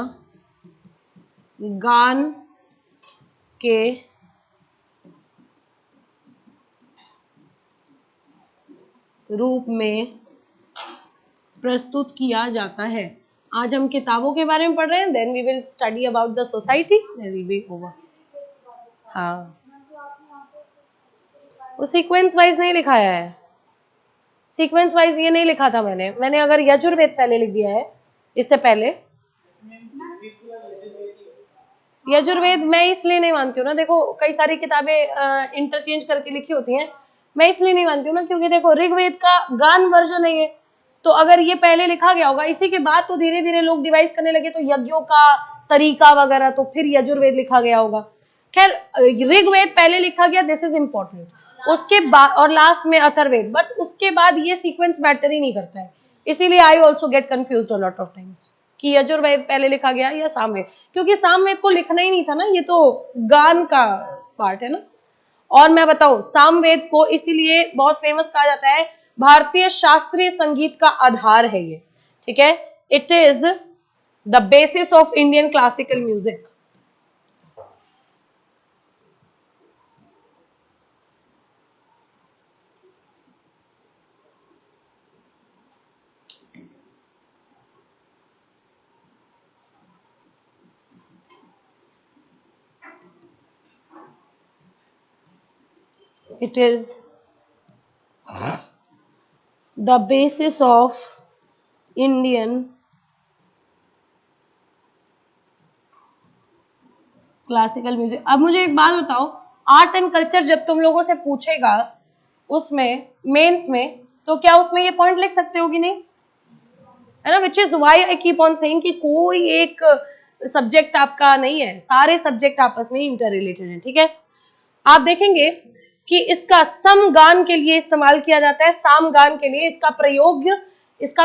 गान के रूप में प्रस्तुत किया जाता है। आज हम किताबों के बारे में पढ़ रहे हैं, then we will study about the society, then will be over. हाँ, वो सीक्वेंस वाइज नहीं लिखाया है, सीक्वेंस वाइज ये नहीं लिखा था मैंने अगर यजुर्वेद पहले लिख दिया है इससे पहले। यजुर्वेद मैं इसलिए नहीं मानती हूँ ना, देखो कई सारी किताबें इंटरचेंज करके लिखी होती हैं, मैं इसलिए नहीं मानती हूँ ना क्योंकि देखो ऋग्वेद का गान वर्जन है ये, तो अगर ये पहले लिखा गया होगा, इसी के बाद तो धीरे धीरे लोग डिवाइस करने लगे तो यज्ञों का तरीका वगैरह, तो फिर यजुर्वेद लिखा गया होगा। खैर ऋग्वेद पहले लिखा गया, दिस इज इंपॉर्टेंट, उसके बाद और लास्ट में अथर्ववेद, बट उसके बाद ये सीक्वेंस मैटर ही नहीं करता है, इसीलिए I also get confused a lot of times कि यजुर्वेद पहले लिखा गया या सामवेद, क्योंकि सामवेद को लिखना ही नहीं था ना, ये तो गान का पार्ट है ना। और मैं बताऊं सामवेद को इसीलिए बहुत फेमस कहा जाता है, भारतीय शास्त्रीय संगीत का आधार है ये। ठीक है, it is the basis of Indian classical music. It is the basis of Indian classical music. अब मुझे एक बात बताओ, आर्ट एंड कल्चर जब तुम लोगों से पूछेगा उसमें मेंस में, तो क्या उसमें ये पॉइंट लिख सकते हो कि नहीं, है ना। Which is why I keep on saying कि कोई एक सब्जेक्ट आपका नहीं है, सारे सब्जेक्ट आपस में इंटर रिलेटेड है। ठीक है, आप देखेंगे कि इसका समगान के लिए इस्तेमाल किया जाता है, सामगान के लिए इसका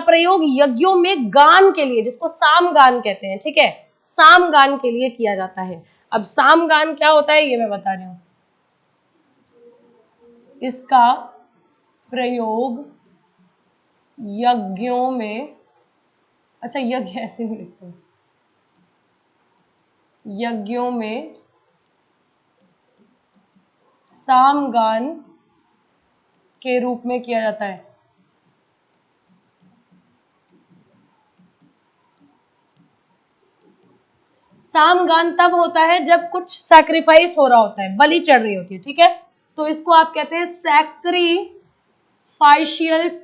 प्रयोग यज्ञों में गान के लिए, जिसको सामगान कहते हैं, ठीक है, सामगान के लिए किया जाता है। अब सामगान क्या होता है ये मैं बता रही हूं, इसका प्रयोग यज्ञों में, अच्छा यज्ञ ऐसे नहीं लिखते, यज्ञों में सामगान के रूप में किया जाता है। सामगान तब होता है जब कुछ सैक्रिफाइस हो रहा होता है, बलि चढ़ रही होती है। ठीक है, तो इसको आप कहते हैं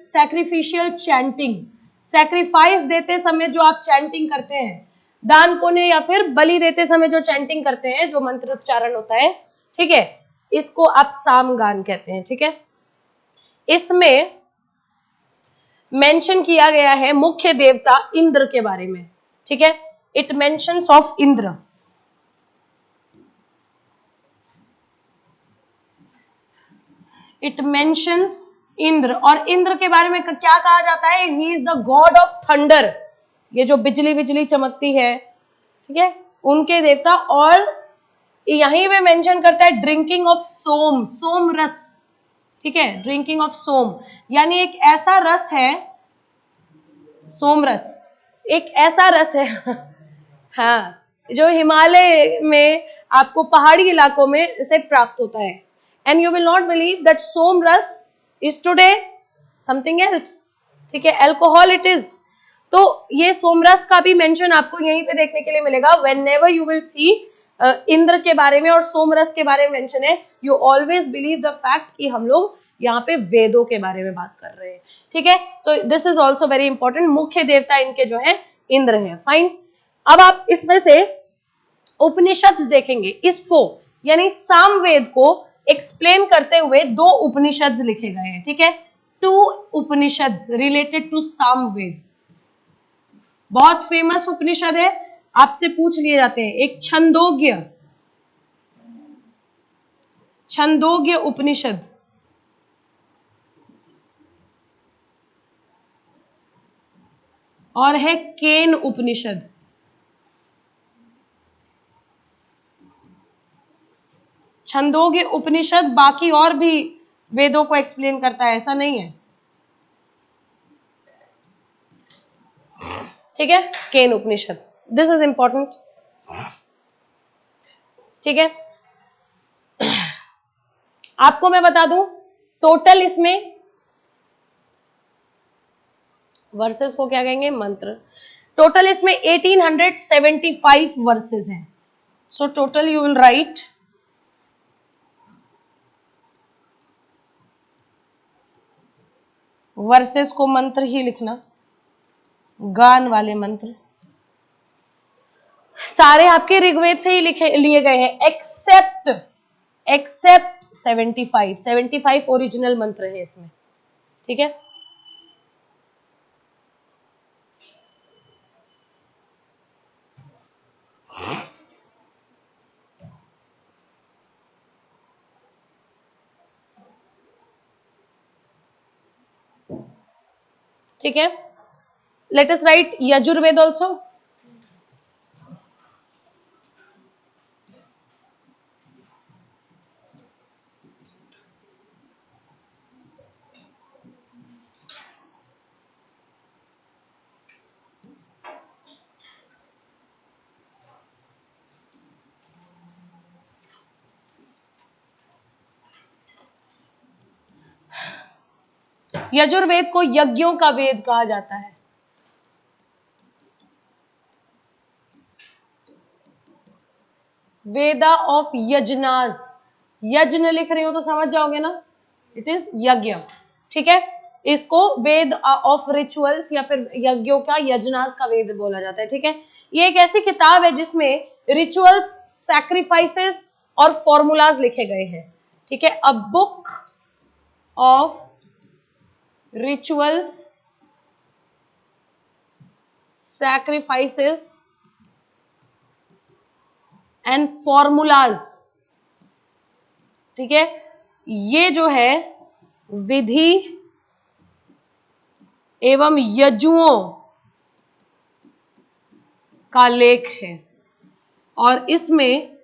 सैक्रिफिशियल चैंटिंग। सैक्रिफाइस देते समय जो आप चैंटिंग करते हैं, दान पुण्य या फिर बलि देते समय जो चैंटिंग करते हैं, जो मंत्र उच्चारण होता है, ठीक है, इसको आप सामगान कहते हैं। ठीक है, इसमें मेंशन किया गया है मुख्य देवता इंद्र के बारे में। ठीक है, it mentions of Indra. It mentions Indra, और इंद्र के बारे में क्या कहा जाता है? He is the God of thunder. ये जो बिजली बिजली चमकती है, ठीक है, उनके देवता। और यहीं पे मेंशन करता है ड्रिंकिंग ऑफ सोम, सोम रस। ठीक है, ड्रिंकिंग ऑफ सोम यानी एक ऐसा रस है, सोम रस एक ऐसा रस है हाँ, जो हिमालय में आपको पहाड़ी इलाकों में से प्राप्त होता है। And you will not believe that soma ras is today something else. ठीक है, अल्कोहल इट इज। तो ये सोमरस का भी मेंशन आपको यहीं पे देखने के लिए मिलेगा। Whenever you will see Indra के बारे में और सोमरस के बारे में मेंशन है, you always believe the fact कि हम लोग यहाँ पे वेदों के बारे में बात कर रहे हैं। ठीक है, तो this is also very important. मुख्य देवता इनके जो है इंद्र है। फाइन, अब आप इसमें से उपनिषद देखेंगे। इसको यानी सामवेद को एक्सप्लेन करते हुए 2 उपनिषद लिखे गए हैं। ठीक है, 2 उपनिषद रिलेटेड टू सामवेद। बहुत फेमस उपनिषद है, आपसे पूछ लिए जाते हैं। एक छंदोग्य उपनिषद, और है केन उपनिषद। छंदोग्य उपनिषद बाकी और भी वेदों को एक्सप्लेन करता है, ऐसा नहीं है। ठीक है, केन उपनिषद, दिस इज इंपॉर्टेंट। ठीक है, आपको मैं बता दूं, टोटल इसमें वर्सेस को क्या कहेंगे? मंत्र। टोटल इसमें 1875 वर्सेस हैं। So total you will write versus को मंत्र ही लिखना, गान वाले मंत्र सारे आपके ऋग्वेद से ही लिए गए हैं, एक्सेप्ट 75 ओरिजिनल मंत्र है इसमें। ठीक है, ठीक है, let us right Yajurveda also. Yajurveda को यज्ञों का वेद कहा जाता है। वेदा ऑफ यजनास, यज्ञ लिख रही हो तो समझ जाओगे ना, इट इज यज्ञ। ठीक है, इसको वेद ऑफ रिचुअल्स या फिर यज्ञों का, यजनास का वेद बोला जाता है। ठीक है, ये एक ऐसी किताब है जिसमें रिचुअल्स, सैक्रिफाइसेस और फॉर्मूलाज लिखे गए हैं। ठीक है, a book of rituals, sacrifices and formulas. ठीक है, ये जो है विधि एवं यजुओं का लेख है, और इसमें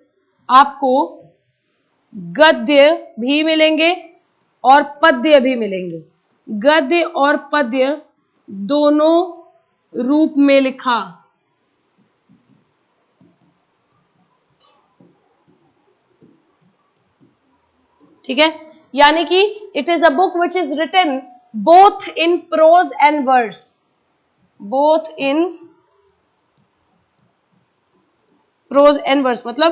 आपको गद्य भी मिलेंगे और पद्य भी मिलेंगे। गद्य और पद्य दोनों रूप में लिखा। ठीक है, यानी कि it is a book which is written both in prose and verse, both in prose and verse, मतलब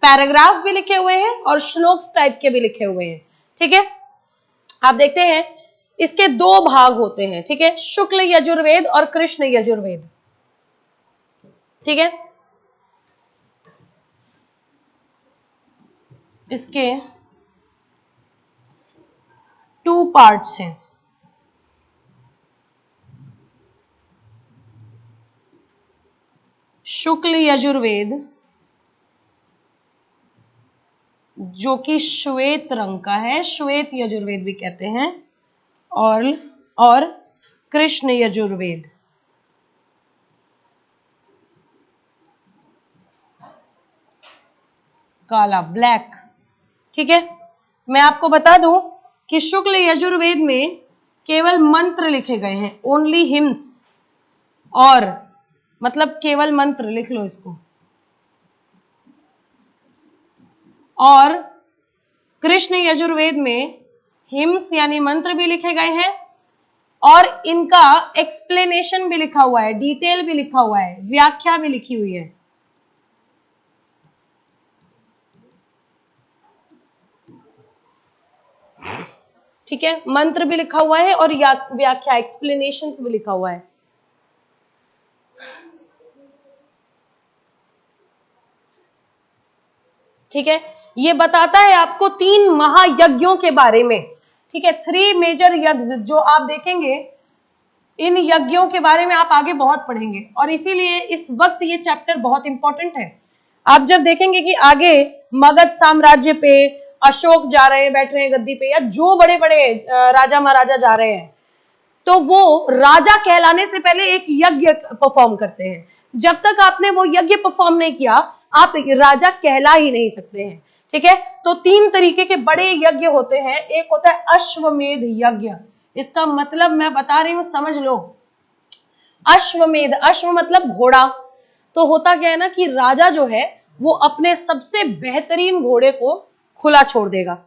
पैराग्राफ भी लिखे हुए हैं और श्लोक्स टाइप के भी लिखे हुए हैं। ठीक है, आप देखते हैं इसके दो भाग होते हैं, ठीक है, शुक्ल यजुर्वेद और कृष्ण यजुर्वेद, ठीक है। इसके 2 पार्ट्स हैं, शुक्ल यजुर्वेद जो कि श्वेत रंग का है, श्वेत यजुर्वेद भी कहते हैं, और कृष्ण यजुर्वेद, काला, ब्लैक, ठीक है। मैं आपको बता दूं कि शुक्ल यजुर्वेद में केवल मंत्र लिखे गए हैं, ओनली हिम्स, और मतलब केवल मंत्र, लिख लो इसको, और कृष्ण यजुर्वेद में हिम्स यानी मंत्र भी लिखे गए हैं और इनका एक्सप्लेनेशन भी लिखा हुआ है, डिटेल भी लिखा हुआ है, व्याख्या भी लिखी हुई है, ठीक है। मंत्र भी लिखा हुआ है और व्याख्या, एक्सप्लेनेशन भी लिखा हुआ है। ठीक है, ये बताता है आपको 3 महायज्ञों के बारे में, ठीक है, 3 मेजर यज्ञ जो आप देखेंगे, इन यज्ञों के बारे में आप आगे बहुत पढ़ेंगे और इसीलिए इस वक्त ये चैप्टर बहुत इंपॉर्टेंट है। आप जब देखेंगे कि आगे मगध साम्राज्य पे अशोक जा रहे हैं, बैठ रहे हैं गद्दी पे, या जो बड़े बड़े राजा महाराजा जा रहे हैं, तो वो राजा कहलाने से पहले एक यज्ञ परफॉर्म करते हैं। जब तक आपने वो यज्ञ परफॉर्म नहीं किया, आप राजा कहला ही नहीं सकते हैं, ठीक है। तो 3 तरीके के बड़े यज्ञ होते हैं। एक होता है अश्वमेध यज्ञ, इसका मतलब मैं बता रही हूं, समझ लो। अश्वमेध, अश्व मतलब घोड़ा, तो होता क्या है ना कि राजा जो है वो अपने सबसे बेहतरीन घोड़े को खुला छोड़ देगा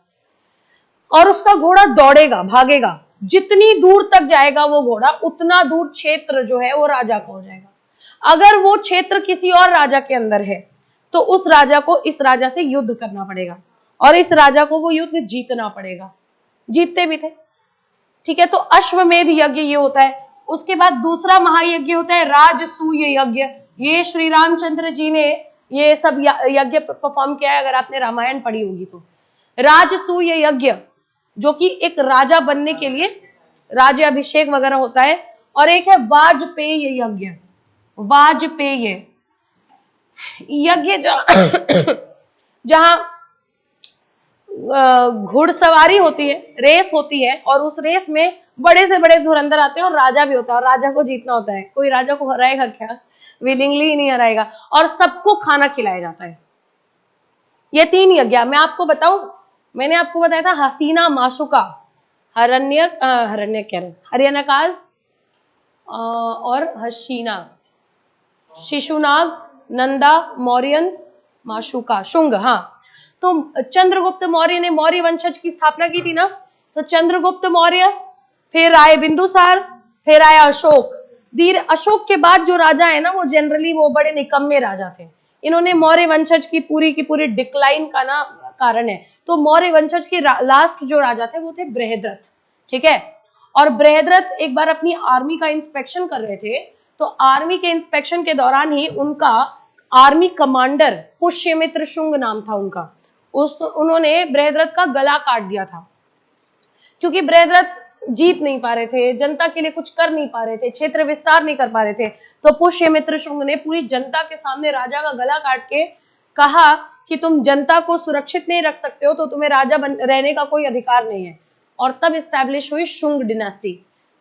और उसका घोड़ा दौड़ेगा, भागेगा, जितनी दूर तक जाएगा वो घोड़ा, उतना दूर क्षेत्र जो है वो राजा का हो जाएगा। अगर वो क्षेत्र किसी और राजा के अंदर है तो उस राजा को इस राजा से युद्ध करना पड़ेगा और इस राजा को वो युद्ध जीतना पड़ेगा, जीतते भी थे, ठीक है। तो अश्वमेध यज्ञ ये होता है। उसके बाद दूसरा महायज्ञ होता है राजसूय यज्ञ। ये श्री रामचंद्र जी ने ये सब यज्ञ परफॉर्म किया है, अगर आपने रामायण पढ़ी होगी तो। राजसूय यज्ञ जो कि एक राजा बनने के लिए राज्याभिषेक वगैरह होता है, और एक है वाजपेय यज्ञ। वाजपेय यज्ञ जहां घुड़सवारी होती है, रेस होती है, और उस रेस में बड़े से बड़े धुरंधर आते हैं और राजा भी होता है, और राजा को जीतना होता है। कोई राजा को हराएगा क्या? विलिंगली ही नहीं हराएगा, और सबको खाना खिलाया जाता है। ये 3 यज्ञ मैं आपको बताऊं, मैंने आपको बताया था हसीना माशुका, हरण्यक कह रहे, हरियाणकाज और हसीना, शिशुनाग, नंदा, मौर्यंस, माशुका, शुंग। हाँ, तो चंद्रगुप्त मौर्य ने मौर्य वंशज की स्थापना की थी ना, तो चंद्रगुप्त मौर्य, फिर आए बिंदुसार, फिर आया अशोक। अशोक के बाद जो राजा है ना, वो जनरली वो बड़े निकम्मे राजा थे। इन्होंने मौर्य वंशज की पूरी डिक्लाइन का ना कारण है। तो मौर्य वंशज के लास्ट जो राजा थे वो थे बृहद्रथ, ठीक है। और बृहद्रथ एक बार अपनी आर्मी का इंस्पेक्शन कर रहे थे, तो आर्मी के इंस्पेक्शन के दौरान ही उनका आर्मी कमांडर पुष्यमित्र शुंग नाम था उनका, उन्होंने बृहद्रथ का गला काट दिया था, क्योंकि बृहद्रथ जीत नहीं पा रहे थे, जनता के लिए कुछ कर नहीं पा रहे थे, क्षेत्र विस्तार नहीं कर पा रहे थे। तो पुष्यमित्र शुंग ने पूरी जनता के सामने राजा का गला काट के कहा कि तुम जनता को सुरक्षित नहीं रख सकते हो तो तुम्हें राजा रहने का कोई अधिकार नहीं है, और तब स्टैब्लिश हुई शुंग डिनेस्टी।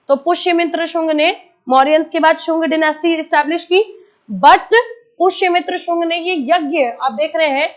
तो पुष्यमित्र शुंग ने मौर्यंस के बाद शुंग डिनेस्टी स्टैब्लिश की, बट पुष्यमित्र शुंग ने ये यज्ञ आप देख रहे हैं,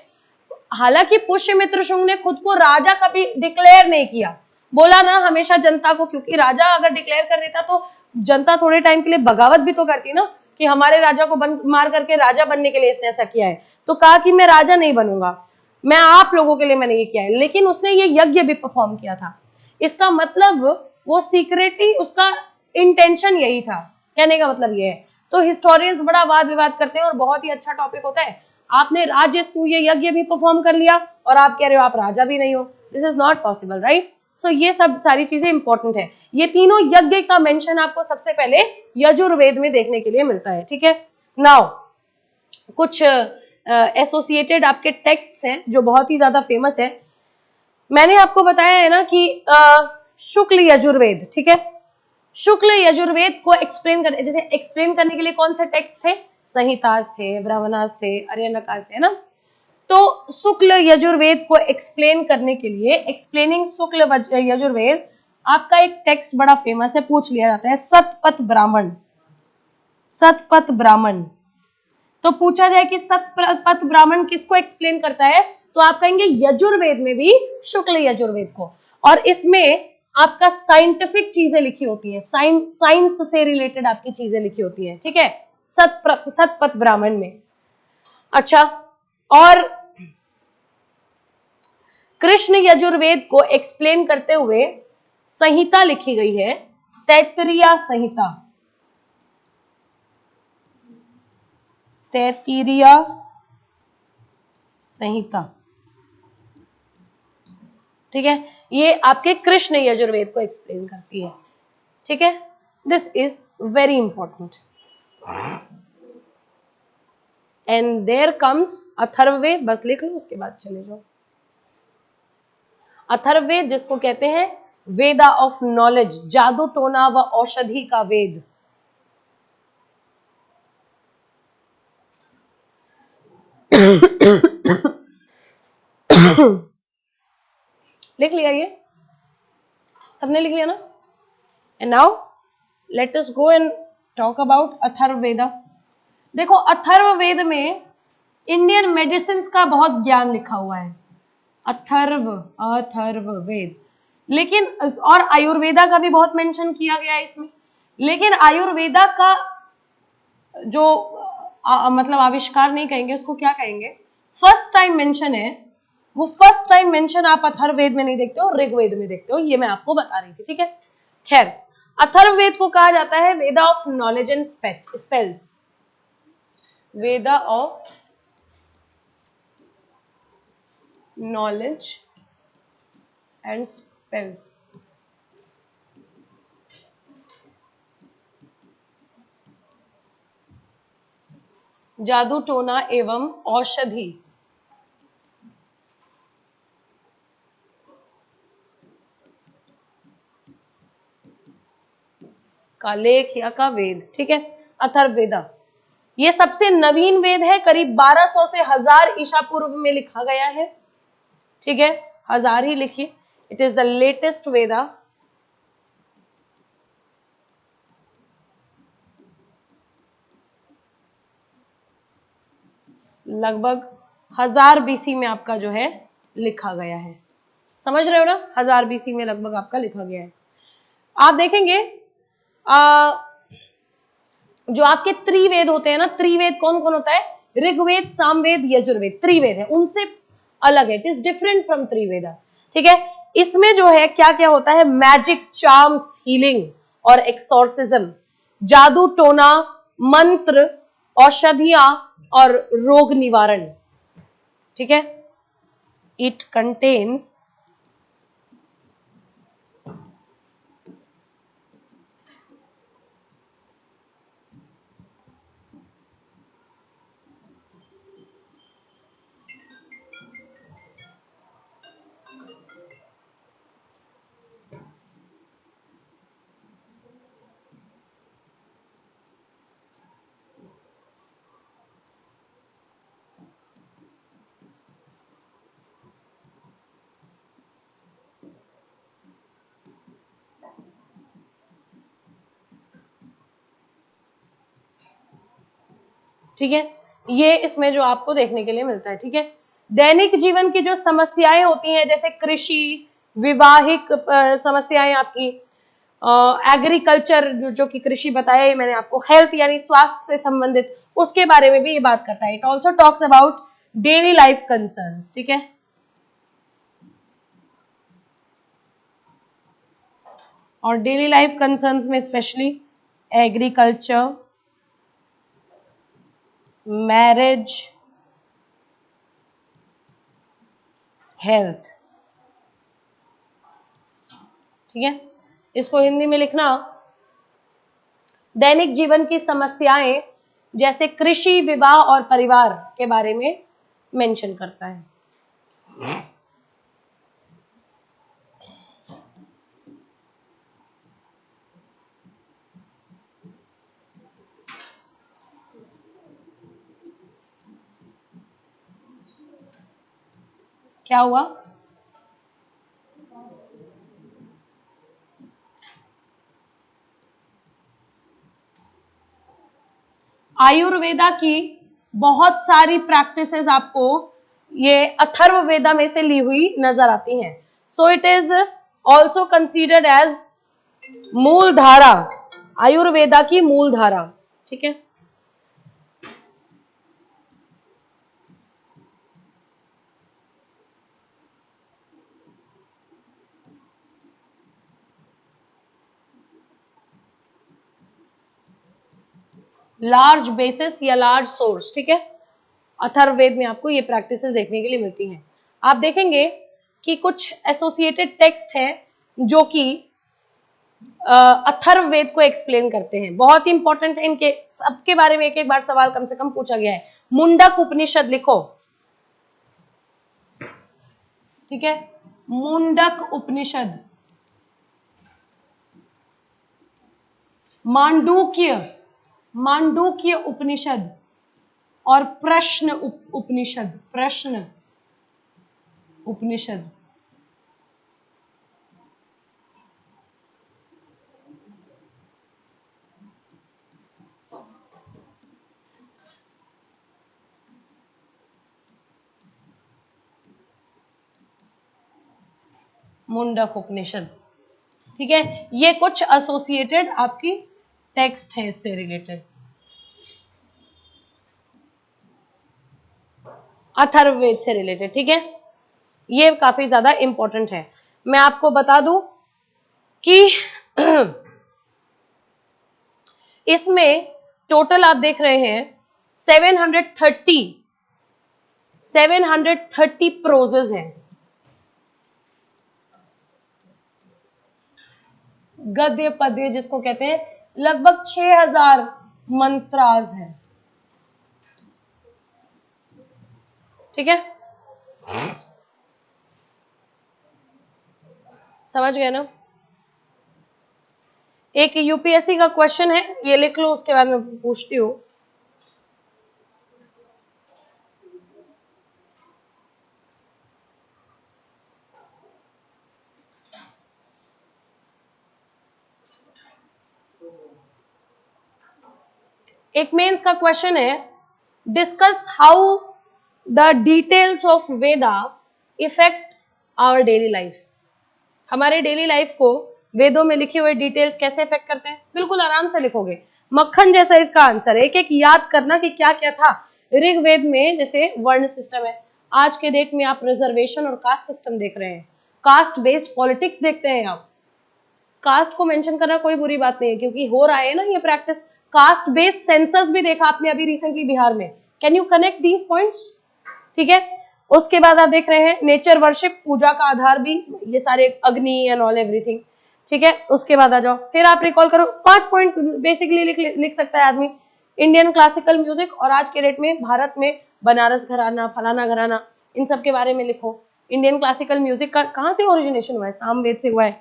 हालांकि पुष्यमित्र शुंग ने खुद को राजा कभी डिक्लेयर नहीं किया, बोला ना हमेशा जनता को, क्योंकि राजा अगर डिक्लेयर कर देता तो जनता थोड़े टाइम के लिए बगावत भी तो करती ना, कि हमारे राजा को मार करके राजा बनने के लिए इसने ऐसा किया है। तो कहा कि मैं राजा नहीं बनूंगा, मैं आप लोगों के लिए मैंने ये किया है। लेकिन उसने ये यज्ञ भी परफॉर्म किया था। इसका मतलब वो सीक्रेटली, उसका इंटेंशन यही था, कहने का मतलब ये है। तो हिस्टोरियंस बड़ा वाद विवाद करते हैं और बहुत ही अच्छा टॉपिक होता है। आपने राजसूय यज्ञ भी परफॉर्म कर लिया और आप कह रहे हो आप राजा भी नहीं हो, this is not possible, right? So ये सब सारी चीजें इंपॉर्टेंट है। ये तीनों यज्ञ का मेंशन आपको सबसे पहले यजुर्वेद में देखने के लिए मिलता है, ठीक है। नाउ कुछ एसोसिएटेड आपके टेक्स्ट हैं जो बहुत ही ज्यादा फेमस है। मैंने आपको बताया है ना कि शुक्ल यजुर्वेद, ठीक है। शुक्ल यजुर्वेद को एक्सप्लेन करने, जैसे एक्सप्लेन करने के लिए कौन से टेक्स्ट थे? संहितास थे, ब्राह्मणास थे, आर्यनकास थे, ना। तो शुक्ल यजुर्वेद को एक्सप्लेन करने के लिए, एक्सप्लेनिंग शुक्ल यजुर्वेद, आपका एक टेक्स्ट बड़ा फेमस है, पूछ लिया जाता है, सतपथ ब्राह्मण। सतपथ ब्राह्मण, तो पूछा जाए कि सतपथ ब्राह्मण किसको एक्सप्लेन करता है, तो आप कहेंगे यजुर्वेद में भी शुक्ल यजुर्वेद को। और इसमें आपका साइंटिफिक चीजें लिखी होती हैं, साइंस से रिलेटेड आपकी चीजें लिखी होती हैं, ठीक है, सतपथ ब्राह्मण में। अच्छा, और कृष्ण यजुर्वेद को एक्सप्लेन करते हुए संहिता लिखी गई है, तैत्तिरीय संहिता। तैत्तिरीय संहिता, ठीक है, ये आपके कृष्ण यजुर्वेद को एक्सप्लेन करती है, ठीक है। This is very important. And there comes Atharvaveda, बस लिख लो, उसके बाद चले जाओ। अथर्ववेद जिसको कहते हैं वेदा ऑफ नॉलेज, जादू टोना व औषधि का वेद। लिख लिया? ये सबने लिख लिया ना? And now let us go and talk about Atharvaveda. देखो, अथर्ववेद में इंडियन मेडिसिन का बहुत ज्ञान लिखा हुआ है, अथर्ववेद। लेकिन और आयुर्वेदा का भी बहुत मेंशन किया गया है इसमें। लेकिन आयुर्वेदा का जो मतलब आविष्कार नहीं कहेंगे, उसको क्या कहेंगे, फर्स्ट टाइम मेंशन है, वो फर्स्ट टाइम मेंशन आप अथर्ववेद में नहीं देखते हो, ऋग्वेद में देखते हो, ये मैं आपको बता रही थी, ठीक है। खैर, अथर्ववेद को कहा जाता है Veda of knowledge and spells, Veda of knowledge and spells. जादू टोना एवं औषधि का लेख या का वेद, ठीक है, अथर्ववेदा। ये सबसे नवीन वेद है, करीब 1200 से 1000 ईसा पूर्व में लिखा गया है, ठीक है, 1000 ही लिखिए। इट इज द लेटेस्ट वेदा, लगभग 1000 बीसी में आपका जो है लिखा गया है। समझ रहे हो ना, 1000 बीसी में लगभग आपका लिखा गया है। आप देखेंगे जो आपके त्रिवेद होते हैं ना, त्रिवेद कौन कौन होता है, ऋग्वेद, सामवेद, यजुर्वेद, त्रिवेद है, उनसे अलग है, इट इज डिफरेंट फ्रॉम त्रिवेदा, ठीक है। इसमें जो है क्या क्या होता है, मैजिक, चार्म्स, हीलिंग और एक्सोर्सिज्म, जादू टोना, मंत्र, औषधियां और रोग निवारण, ठीक है। इट कंटेन्स ठीक है, ये इसमें जो आपको देखने के लिए मिलता है, ठीक है। दैनिक जीवन की जो समस्याएं होती हैं, जैसे कृषि, विवाहिक समस्याएं आपकी, एग्रीकल्चर जो कि कृषि बताया ही मैंने आपको, हेल्थ यानी स्वास्थ्य से संबंधित, उसके बारे में भी ये बात करता है। It also talks about daily life concerns, ठीक है। और डेली लाइफ कंसर्न्स में स्पेशली एग्रीकल्चर, मैरिज, हेल्थ, ठीक है, इसको हिंदी में लिखना, दैनिक जीवन की समस्याएं जैसे कृषि, विवाह और परिवार के बारे में मेंशन करता है। क्या हुआ? आयुर्वेदा की बहुत सारी प्रैक्टिसेस आपको ये अथर्ववेदा में से ली हुई नजर आती हैं। So it is also considered as मूल धारा, आयुर्वेदा की मूल धारा। ठीक है, लार्ज बेसिस या लार्ज सोर्स। ठीक है, अथर्ववेद में आपको ये प्रैक्टिसेस देखने के लिए मिलती हैं। आप देखेंगे कि कुछ एसोसिएटेड टेक्स्ट हैं जो कि अथर्ववेद को एक्सप्लेन करते हैं, बहुत ही इंपॉर्टेंट है, इनके सबके बारे में एक एक बार सवाल कम से कम पूछा गया है। मुंडक उपनिषद लिखो, ठीक है, मुंडक उपनिषद, मांडूक्य, मांडूक्य उपनिषद और प्रश्न उपनिषद, प्रश्न उपनिषद। मुंडक उपनिषद, ठीक है, ये कुछ एसोसिएटेड आपकी टेक्स्ट है इससे रिलेटेड, अथर्ववेद से रिलेटेड। ठीक है, ये काफी ज्यादा इंपॉर्टेंट है। मैं आपको बता दूं कि इसमें टोटल आप देख रहे हैं 730 प्रोजेज हैं, गद्य पद्य जिसको कहते हैं, लगभग 6000 मंत्राज हैं। ठीक है, समझ गए ना? एक यूपीएससी का क्वेश्चन है, ये लिख लो, उसके बाद मैं पूछती हूं। एक मेंस का क्वेश्चन है, discuss how the details of Veda effect our daily life. हमारे डेली लाइफ को वेदों में लिखे हुए डिटेल्स कैसे इफेक्ट करते हैं? बिल्कुल आराम से लिखोगे, मक्खन जैसा इसका आंसर है। एक एक याद करना कि क्या क्या था। ऋग्वेद में जैसे वर्ण सिस्टम है, आज के डेट में आप रिजर्वेशन और कास्ट सिस्टम देख रहे हैं, कास्ट बेस्ड पॉलिटिक्स देखते हैं आप। कास्ट को मेंशन करना कोई बुरी बात नहीं है, क्योंकि हो रहा है ना ये प्रैक्टिस। कास्ट बेस्ड सेंसस भी देखा आपने अभी रिसेंटली बिहार में। Can you connect these points? ठीक है, उसके बाद आप देख रहे हैं नेचर वर्शिप, पूजा का आधार भी ये सारे अग्नि एंड ऑल एवरीथिंग। ठीक है, उसके बाद आ जाओ, फिर आप रिकॉल करो, 5 पॉइंट बेसिकली लिख सकता है आदमी। इंडियन क्लासिकल म्यूजिक, और आज के डेट में भारत में बनारस घराना, फलाना घराना, इन सब के बारे में लिखो। इंडियन क्लासिकल म्यूजिक का कहाँ से ओरिजिनेशन हुआ है? सामवेद से हुआ है।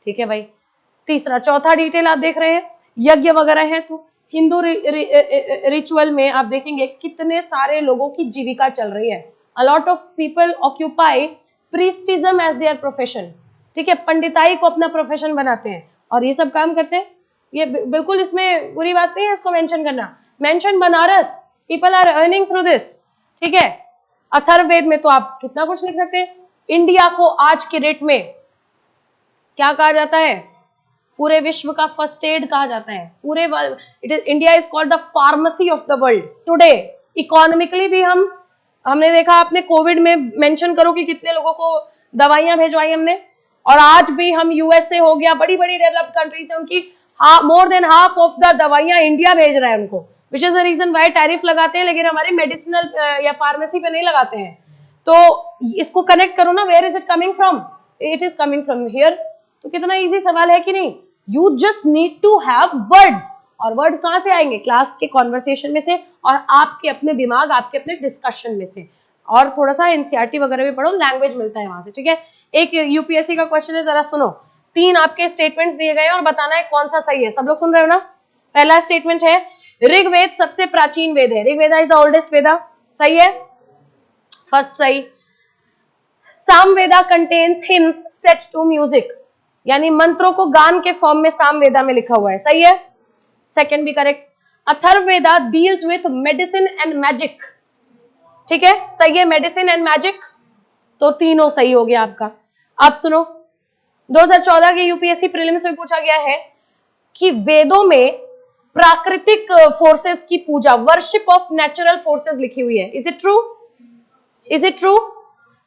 ठीक है भाई, तीसरा चौथा डिटेल आप देख रहे हैं, यज्ञ वगैरह है, तो हिंदू रिचुअल में आप देखेंगे कितने सारे लोगों की जीविका चल रही है। A lot of people occupy priestism as their profession. ठीक है, पंडिताई को अपना प्रोफेशन बनाते हैं और ये सब काम करते हैं। ये बिल्कुल इसमें बुरी बात नहीं है इसको मेंशन करना। Mention Banaras, people are earning through this. ठीक है, अथर्ववेद में तो आप कितना कुछ लिख सकते हैं। इंडिया को आज के डेट में क्या कहा जाता है? पूरे विश्व का फर्स्ट एड कहा जाता है। पूरे it is, India is called the pharmacy of the world today. Economically भी हमने देखा, आपने कोविड में मेंशन करो कि कितने लोगों को दवाइयां भेजवाई हमने, और आज भी हम यूएसए हो गया, बड़ी बड़ी डेवलप्ड कंट्रीज है, उनकी more than half of the दवाइयां इंडिया भेज रहा है उनको, which is the reason why tariff लगाते हैं, लेकिन हमारे मेडिसिनल या फार्मेसी पे नहीं लगाते हैं। तो इसको कनेक्ट करो ना, where is it coming from? It is coming from here. तो कितना इजी सवाल है कि नहीं। You just need to have words, और वर्ड्स कहां से आएंगे, क्लास के कॉन्वर्सेशन में से और आपके अपने दिमाग, आपके अपने डिस्कशन में से, और थोड़ा सा एनसीईआरटी वगैरह भी पढ़ो, लैंग्वेज मिलता है वहां से, ठीक है। एक यूपीएससी का क्वेश्चन है, जरा सुनो। 3 आपके स्टेटमेंट्स दिए गए हैं और बताना है कौन सा सही है। सब लोग सुन रहे हो ना। पहला स्टेटमेंट है ऋग्वेद सबसे प्राचीन वेद है, Rigveda is the oldest Veda, सही है, फर्स्ट सही। Samaveda contains hymns set to music, यानी मंत्रों को गान के फॉर्म में सामवेदा में लिखा हुआ है, सही है, सेकंड भी correct. Atharvaveda deals with medicine and magic, ठीक है, सही है, मेडिसिन एंड मैजिक, तो तीनों सही हो गया आपका। आप सुनो, 2014 के यूपीएससी प्रीलिम्स में पूछा गया है कि वेदों में प्राकृतिक फोर्सेस की पूजा, वर्शिप ऑफ नेचुरल फोर्सेस लिखी हुई है, is it true, is it true.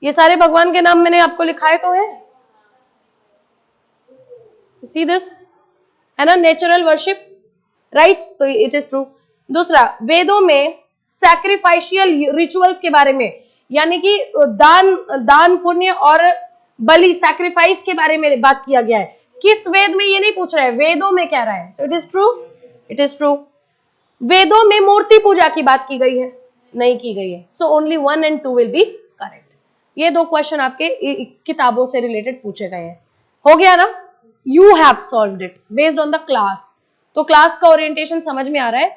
ये सारे भगवान के नाम मैंने आपको लिखाए तो है, सी दिस, है ना, नेचुरल वर्शिप, राइट, तो इट इज ट्रू। दूसरा, वेदों में सैक्रिफाइशियल रिचुअल्स के बारे में, यानी कि दान पुण्य और बलि, सैक्रिफाइस के बारे में बात किया गया है। किस वेद में, ये नहीं पूछ रहा है, वेदों में कह रहा है, सो it is true, it is true. वेदों में मूर्ति पूजा की बात की गई है, नहीं की गई है, so only 1 and 2 will be correct. ये 2 क्वेश्चन आपके किताबों से रिलेटेड पूछे गए हैं, हो गया ना। You have solved it based on the class, तो क्लास का ओरिएंटेशन समझ में आ रहा है।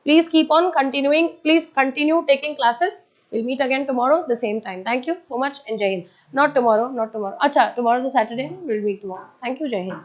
Please keep on continuing, please continue taking classes. Will meet again tomorrow the same time. Thank you so much and Jai Hind. Not tomorrow, not tomorrow, अच्छा tomorrow तो Saturday, will meet tomorrow. Thank you, Jai Hind.